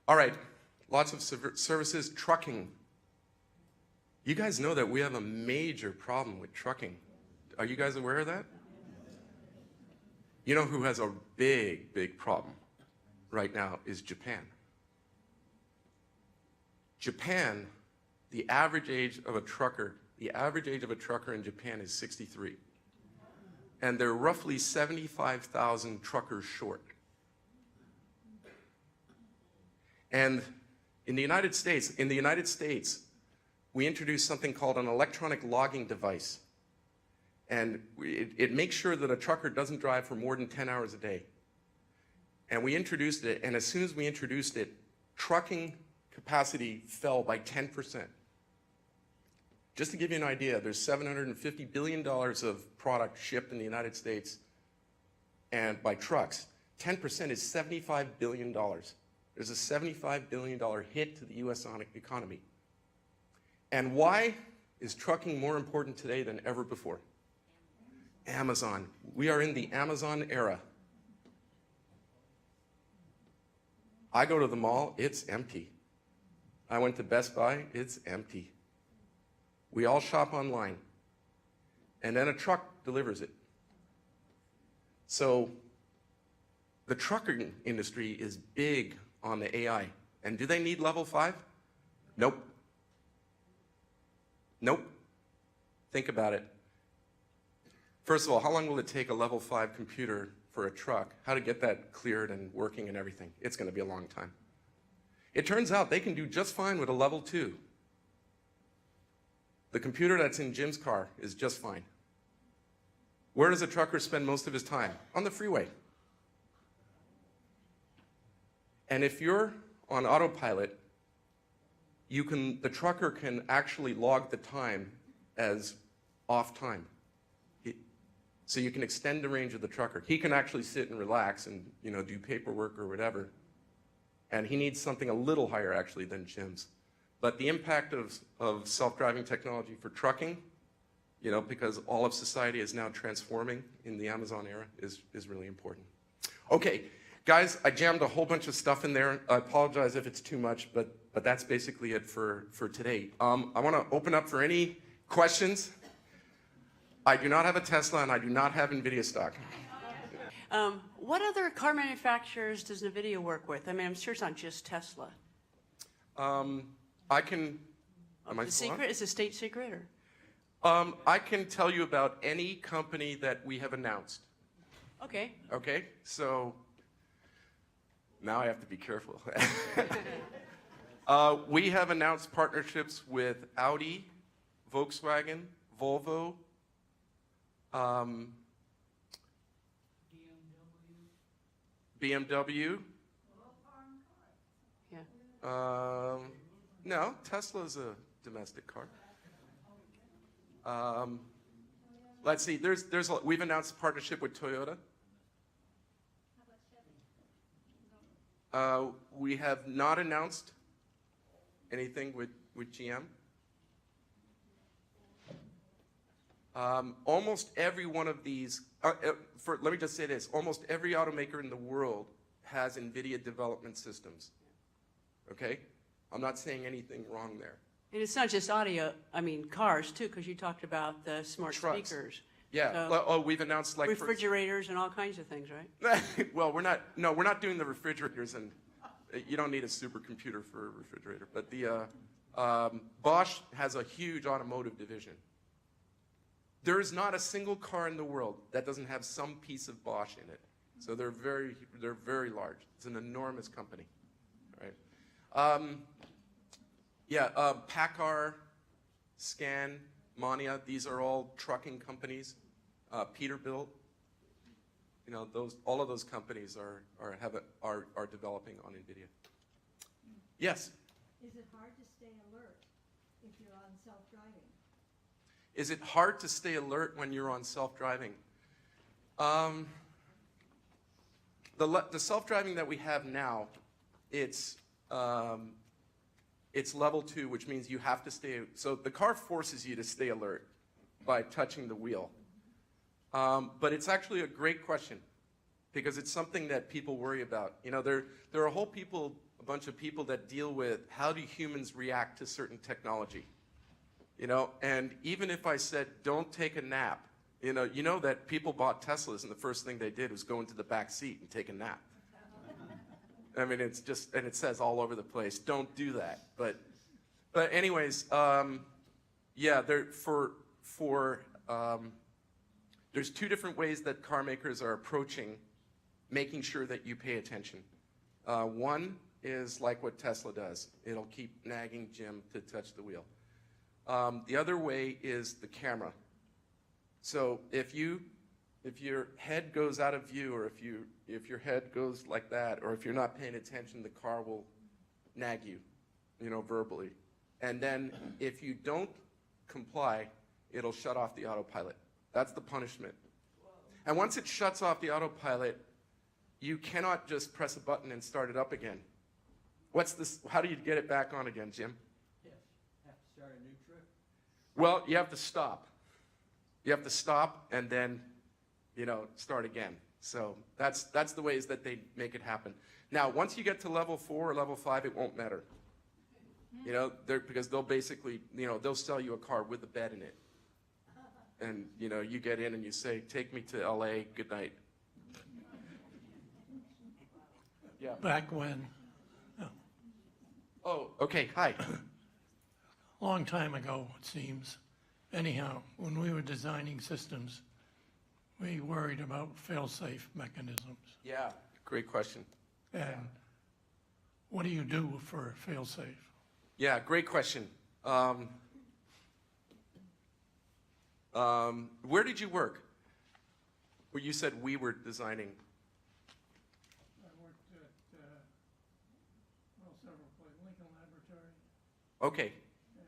All right, lots of services. Trucking. You guys know that we have a major problem with trucking. Are you guys aware of that? You know who has a big, big problem right now is Japan. Japan, the average age of a trucker in Japan is 63. And they're roughly 75,000 truckers short. And in the United States, we introduced something called an electronic logging device. And it makes sure that a trucker doesn't drive for more than 10 hours a day. And we introduced it, and as soon as we introduced it, trucking capacity fell by 10%. Just to give you an idea, there's $750 billion of product shipped in the United States and by trucks. 10% is $75 billion. There's a $75 billion hit to the US economy. And why is trucking more important today than ever before? Amazon. We are in the Amazon era. I go to the mall, it's empty. I went to Best Buy, it's empty. We all shop online. And then a truck delivers it. So the trucking industry is big on the AI. And do they need level 5? Nope. Nope. Think about it. First of all, how long will it take a level 5 computer for a truck? How to get that cleared and working and everything? It's going to be a long time. It turns out they can do just fine with a level 2. The computer that's in Jim's car is just fine. Where does a trucker spend most of his time? On the freeway. And if you're on autopilot, the trucker can actually log the time as off time. So you can extend the range of the trucker. He can actually sit and relax and do paperwork or whatever. And he needs something a little higher actually than Jim's. But the impact of self-driving technology for trucking, because all of society is now transforming in the Amazon era, is really important. Okay, guys, I jammed a whole bunch of stuff in there. I apologize if it's too much, but that's basically it for today. I want to open up for any questions. I do not have a Tesla, and I do not have NVIDIA stock. What other car manufacturers does NVIDIA work with? I mean, I'm sure it's not just Tesla. I can. Am I still on? Is it a state secret? Or? I can tell you about any company that we have announced. Okay. Okay. So now I have to be careful. We have announced partnerships with Audi, Volkswagen, Volvo, BMW. Yeah. No, Tesla's a domestic car. Let's see. We've announced a partnership with Toyota. We have not announced anything with GM. Almost every one of these, let me just say this, almost every automaker in the world has NVIDIA development systems, okay? I'm not saying anything wrong there. And it's not just audio, I mean cars too, because you talked about the smart Trucks. Speakers. Yeah, So we've announced like refrigerators and all kinds of things, right? well, we're not doing the refrigerators, and you don't need a supercomputer for a refrigerator, but the Bosch has a huge automotive division. There is not a single car in the world that doesn't have some piece of Bosch in it. So they're very large. It's an enormous company, right? PACCAR, Scan, Mania, these are all trucking companies. Peterbilt, all of those companies are developing on NVIDIA. Yes? Is it hard to stay alert if you're on self-driving? Is it hard to stay alert when you're on self-driving? The self-driving that we have now, it's level 2, which means you have to stay. So the car forces you to stay alert by touching the wheel. But it's actually a great question because it's something that people worry about. There are a bunch of people that deal with how do humans react to certain technology. And even if I said don't take a nap, you know that people bought Teslas and the first thing they did was go into the back seat and take a nap. I mean, it's just, and it says all over the place, don't do that. But anyways, yeah, there's two different ways that car makers are approaching making sure that you pay attention. One is like what Tesla does. It'll keep nagging Jim to touch the wheel. The other way is the camera. So if your head goes out of view, or if your head goes like that, or if you're not paying attention, the car will nag you, verbally. And then if you don't comply, it'll shut off the autopilot. That's the punishment. And once it shuts off the autopilot, you cannot just press a button and start it up again. How do you get it back on again, Jim? Yes, have to start a new trip. Well, you have to stop. You have to stop and then, start again. So that's the ways that they make it happen. Now, once you get to level 4 or level 5, it won't matter. Because they'll basically, they'll sell you a car with a bed in it. And, you get in and you say, take me to LA, good night. Yeah. Back when, Oh, okay, hi. a long time ago, it seems. Anyhow, when we were designing systems, we worried about fail-safe mechanisms. Yeah, great question. And what do you do for fail-safe? Yeah, great question. Where did you work? Where you said we were designing. I worked at, several places, Lincoln Laboratory Okay. and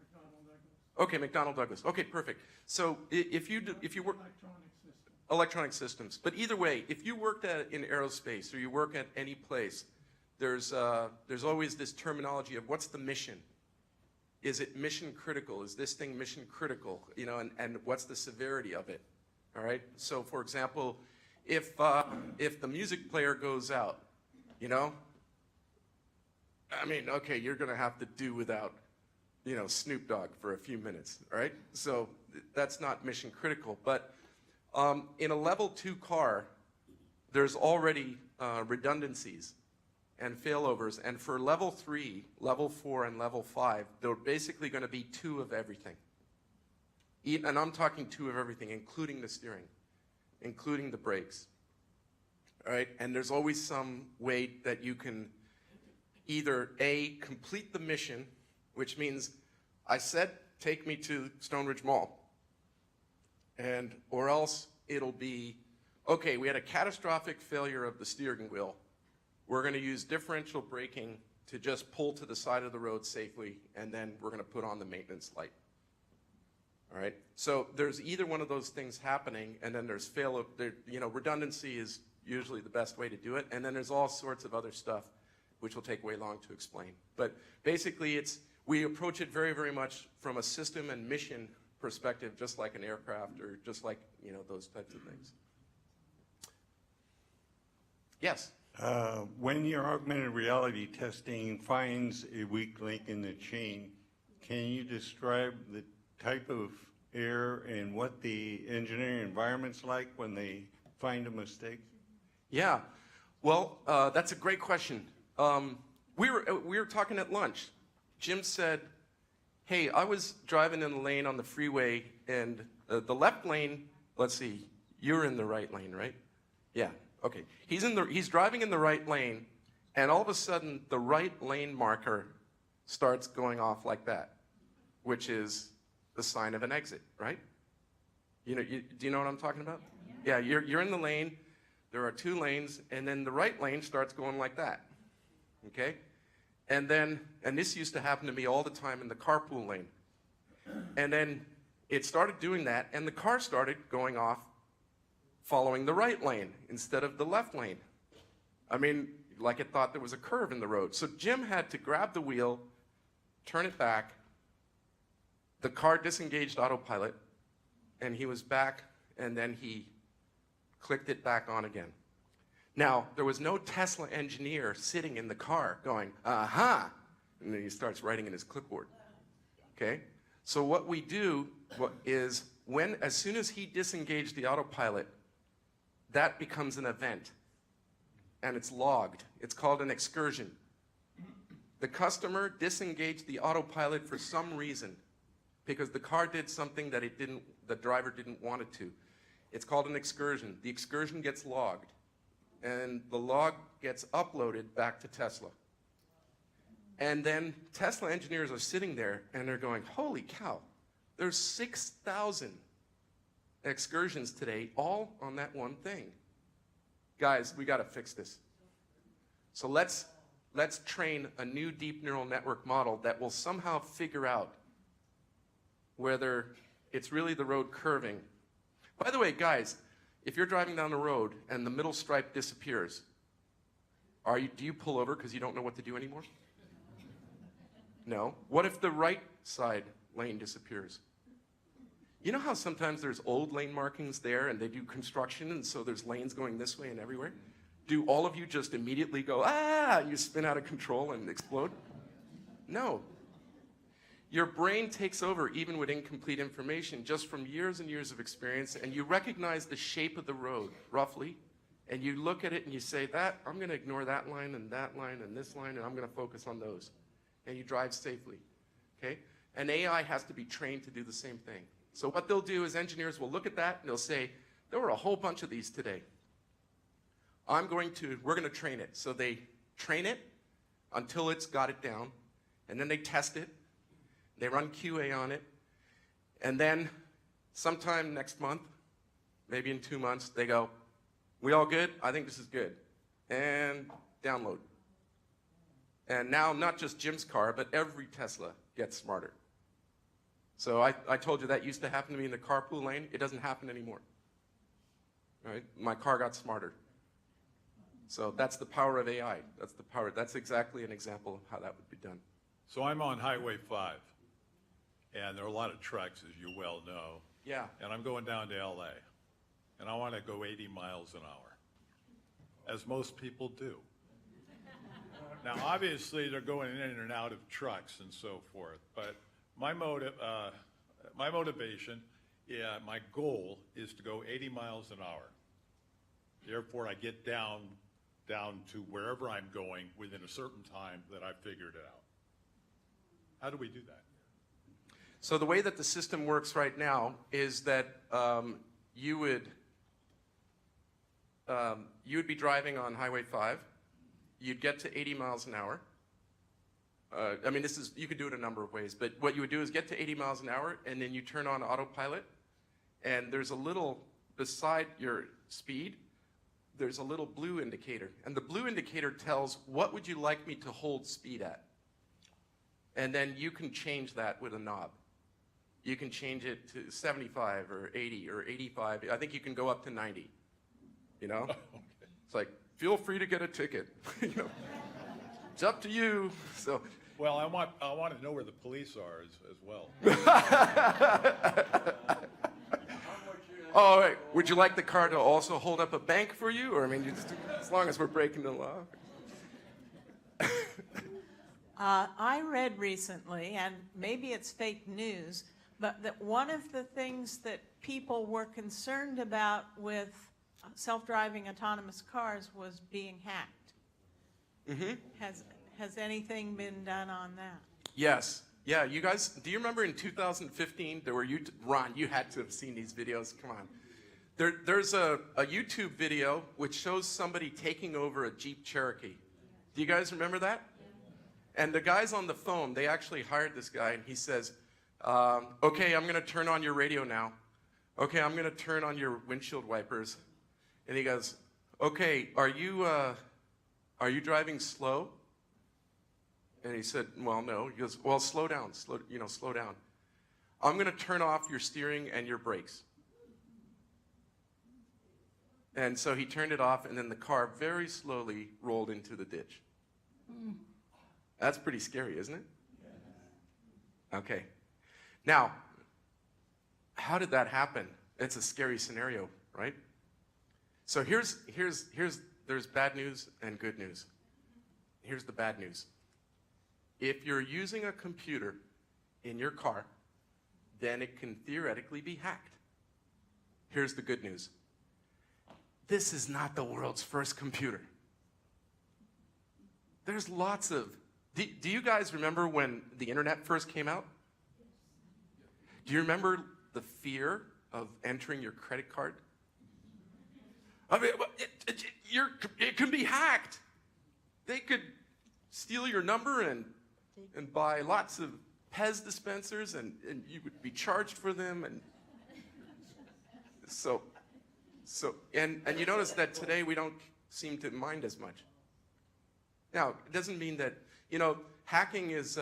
McDonnell Douglas. Okay, McDonnell Douglas. Okay, perfect. So if you work Electronic systems. electronic systems, but either way, if you worked in aerospace or you work at any place, there's always this terminology of what's the mission. Is it mission critical? Is this thing mission critical? And what's the severity of it? All right. So, for example, if the music player goes out, okay, you're going to have to do without, Snoop Dogg for a few minutes. All right. So that's not mission critical. But in a level 2 car, there's already redundancies and failovers. And for level 3, level 4, and level 5, they're basically going to be 2 of everything. And I'm talking 2 of everything, including the steering, including the brakes. All right? And there's always some way that you can either A, complete the mission, which means I said, take me to Stoneridge Mall. Or else it'll be, okay, we had a catastrophic failure of the steering wheel. We're going to use differential braking to just pull to the side of the road safely, and then we're going to put on the maintenance light. All right? So there's either one of those things happening, and then there's redundancy is usually the best way to do it, and then there's all sorts of other stuff, which will take way long to explain. But basically, we approach it very, very much from a system and mission perspective, just like an aircraft or just like, those types of things. Yes? When your augmented reality testing finds a weak link in the chain, can you describe the type of error and what the engineering environment's like when they find a mistake? Yeah. Well, that's a great question. We were talking at lunch. Jim said, hey, I was driving in the lane on the freeway, and the left lane, let's see, you're in the right lane, right? Yeah. Okay, he's driving in the right lane, and all of a sudden, the right lane marker starts going off like that, which is the sign of an exit, right? Do you know what I'm talking about? Yeah, you're in the lane, There are 2 lanes, and then the right lane starts going like that, okay? And this used to happen to me all the time in the carpool lane. And then it started doing that, and the car started going off following the right lane instead of the left lane. I mean, like it thought there was a curve in the road. So Jim had to grab the wheel, turn it back, the car disengaged autopilot, and he was back, and then he clicked it back on again. Now, there was no Tesla engineer sitting in the car going, aha, and then he starts writing in his clipboard, okay? So what we do is as soon as he disengaged the autopilot, that becomes an event, and it's logged. It's called an excursion. The customer disengaged the autopilot for some reason, because the car did something that the driver didn't want it to. It's called an excursion. The excursion gets logged, and the log gets uploaded back to Tesla. And then Tesla engineers are sitting there, and they're going, holy cow, there's 6,000 excursions today, all on that one thing. Guys, we got to fix this. So let's train a new deep neural network model that will somehow figure out whether it's really the road curving. By the way, guys, if you're driving down the road and the middle stripe disappears, do you pull over because you don't know what to do anymore? No. What if the right side lane disappears? You know how sometimes there's old lane markings there and they do construction and so there's lanes going this way and everywhere? Do all of you just immediately go, ah, you spin out of control and explode? No. Your brain takes over even with incomplete information just from years and years of experience, and you recognize the shape of the road, roughly, and you look at it and you say, I'm going to ignore that line and this line, and I'm going to focus on those. And you drive safely, okay? And AI has to be trained to do the same thing. So what they'll do is engineers will look at that and they'll say, there were a whole bunch of these today. We're going to train it. So they train it until it's got it down, and then they test it. They run QA on it, and then sometime next month, maybe in 2 months, they go, we all good? I think this is good. And download. And now, not just Jim's car, but every Tesla gets smarter. So I told you that used to happen to me in the carpool lane. It doesn't happen anymore. Right? My car got smarter. So that's the power of AI. That's exactly an example of how that would be done. So I'm on Highway 5. And there are a lot of trucks, as you well know. Yeah. And I'm going down to LA. And I want to go 80 miles an hour, as most people do. Now, obviously, they're going in and out of trucks and so forth. But my motivation, my goal is to go 80 miles an hour. Therefore, I get down to wherever I'm going within a certain time that I've figured it out. How do we do that? So the way that the system works right now is that you would be driving on Highway 5. You'd get to 80 miles an hour. I mean, you could do it a number of ways, but what you would do is get to 80 miles an hour, and then you turn on autopilot, and there's a little, beside your speed, there's a little blue indicator. And the blue indicator tells, what would you like me to hold speed at? And then you can change that with a knob. You can change it to 75 or 80 or 85. I think you can go up to 90, you know? Okay. It's like, feel free to get a ticket. You know? It's up to you. So. Well, I want to know where the police are as well. Oh, wait. Would you like the car to also hold up a bank for you? Or, I mean, as long as we're breaking the law. I read recently, and maybe it's fake news, but that one of the things that people were concerned about with self-driving autonomous cars was being hacked. Mm-hmm. Has anything been done on that? Yes. Yeah, you guys, do you remember in 2015, there were Ron, you had to have seen these videos, come on. There's a YouTube video which shows somebody taking over a Jeep Cherokee. Do you guys remember that? And the guys on the phone, they actually hired this guy, and he says, okay, I'm going to turn on your radio now. Okay, I'm going to turn on your windshield wipers. And he goes, okay, are you driving slow? And he said, well, no. He goes, well, slow down, slow down. I'm going to turn off your steering and your brakes. And so he turned it off, and then the car very slowly rolled into the ditch. That's pretty scary, isn't it? Okay. Now, how did that happen? It's a scary scenario, right? So there's bad news and good news. Here's the bad news. If you're using a computer in your car, then it can theoretically be hacked. Here's the good news. This is not the world's first computer. There's lots of... Do you guys remember when the internet first came out? Do you remember the fear of entering your credit card? I mean, it can be hacked. They could steal your number and buy lots of Pez dispensers, and you would be charged for them. And and you notice that today we don't seem to mind as much. Now, it doesn't mean that, hacking is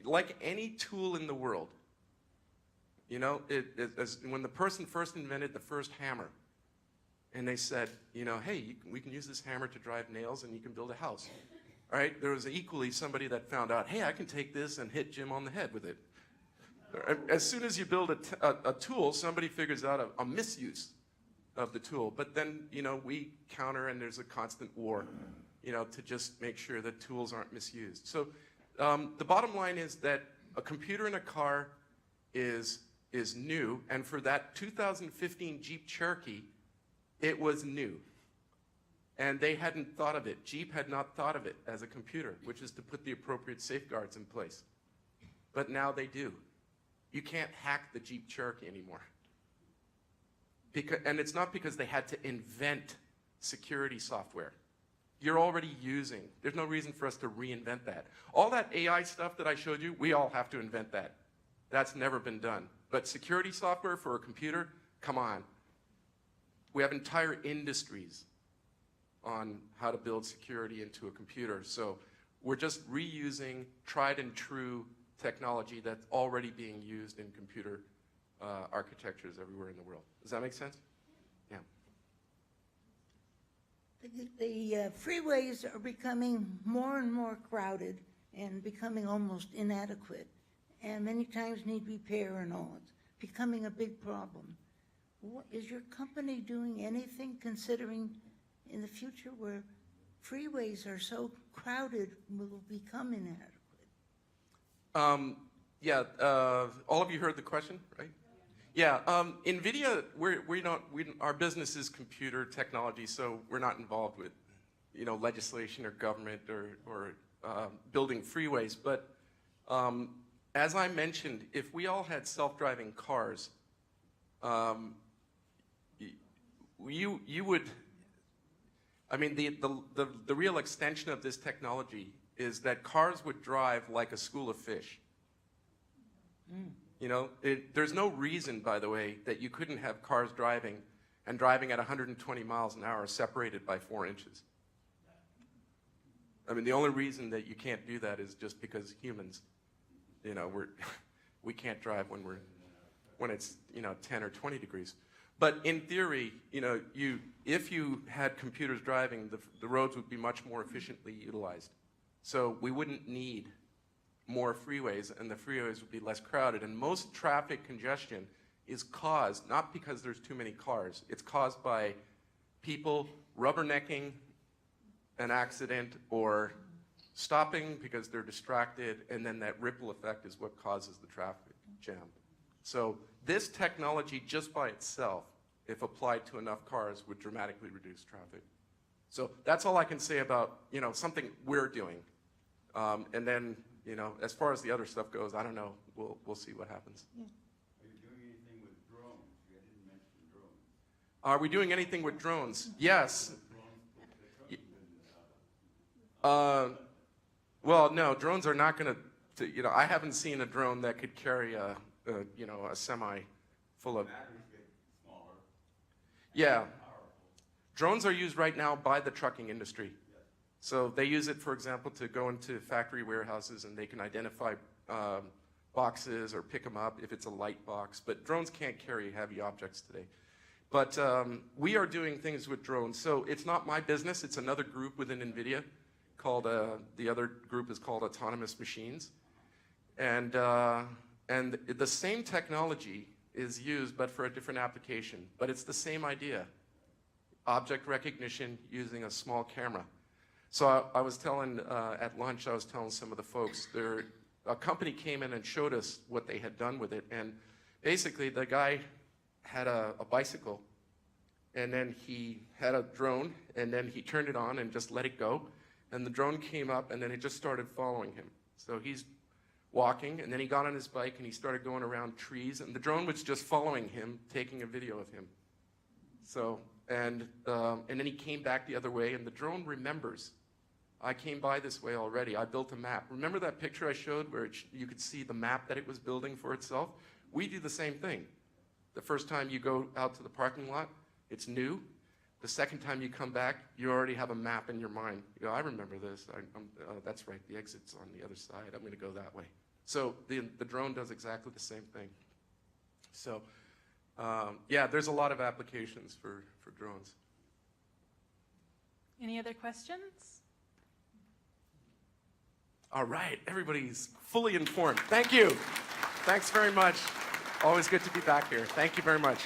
like any tool in the world. When the person first invented the first hammer, and they said, hey, we can use this hammer to drive nails and you can build a house. All right, there was equally somebody that found out, hey, I can take this and hit Jim on the head with it. As soon as you build a tool, somebody figures out a misuse of the tool. But then, we counter, and there's a constant war, to just make sure that tools aren't misused. So the bottom line is that a computer in a car is new, and for that 2015 Jeep Cherokee, it was new. And they hadn't thought of it. Jeep had not thought of it as a computer, which is to put the appropriate safeguards in place. But now they do. You can't hack the Jeep Cherokee anymore. And it's not because they had to invent security software. You're already using. There's no reason for us to reinvent that. All that AI stuff that I showed you, we all have to invent that. That's never been done. But security software for a computer, come on. We have entire industries on how to build security into a computer. So we're just reusing tried and true technology that's already being used in computer architectures everywhere in the world. Does that make sense? Yeah. The freeways are becoming more and more crowded and becoming almost inadequate, and many times need repair and all. It's becoming a big problem. Is your company doing anything, considering in the future where freeways are so crowded will become inadequate? All of you heard the question, right? Yeah, NVIDIA, our business is computer technology, so we're not involved with, legislation or government or building freeways. But as I mentioned, if we all had self-driving cars, you would, the real extension of this technology is that cars would drive like a school of fish. There's no reason, by the way, that you couldn't have cars driving at 120 miles an hour separated by 4 inches. The only reason that you can't do that is just because humans, we can't drive when it's 10 or 20 degrees. But in theory, if you had computers driving, the roads would be much more efficiently utilized. So we wouldn't need more freeways, and the freeways would be less crowded. And most traffic congestion is caused not because there's too many cars. It's caused by people rubbernecking an accident or stopping because they're distracted, and then that ripple effect is what causes the traffic jam. So this technology just by itself, if applied to enough cars, would dramatically reduce traffic. So that's all I can say about something we're doing. And then as far as the other stuff goes, I don't know. We'll see what happens. Yeah. Are you doing anything with drones? You didn't mention drones. Are we doing anything with drones? Yes. Well, no, drones are not going to. I haven't seen a drone that could carry a semi full of. Batteries get smaller. Yeah. Drones are used right now by the trucking industry. So they use it, for example, to go into factory warehouses and they can identify boxes or pick them up if it's a light box. But drones can't carry heavy objects today. But we are doing things with drones. So it's not my business. It's another group within NVIDIA called, the other group is called Autonomous Machines. And the same technology is used, but for a different application. But it's the same idea. Object recognition using a small camera. So I was telling, at lunch, I was telling some of the folks, a company came in and showed us what they had done with it. And basically, the guy had a bicycle, and then he had a drone, and then he turned it on and just let it go. And the drone came up, and then it just started following him. So he's walking, and then he got on his bike, and he started going around trees, and the drone was just following him, taking a video of him. So, and then he came back the other way, and the drone remembers. I came by this way already. I built a map. Remember that picture I showed where you could see the map that it was building for itself? We do the same thing. The first time you go out to the parking lot, it's new. The second time you come back, you already have a map in your mind. You go, I remember this. That's right, the exit's on the other side. I'm going to go that way. So the drone does exactly the same thing. So yeah, there's a lot of applications for drones. Any other questions? All right, everybody's fully informed. Thank you. Thanks very much. Always good to be back here. Thank you very much.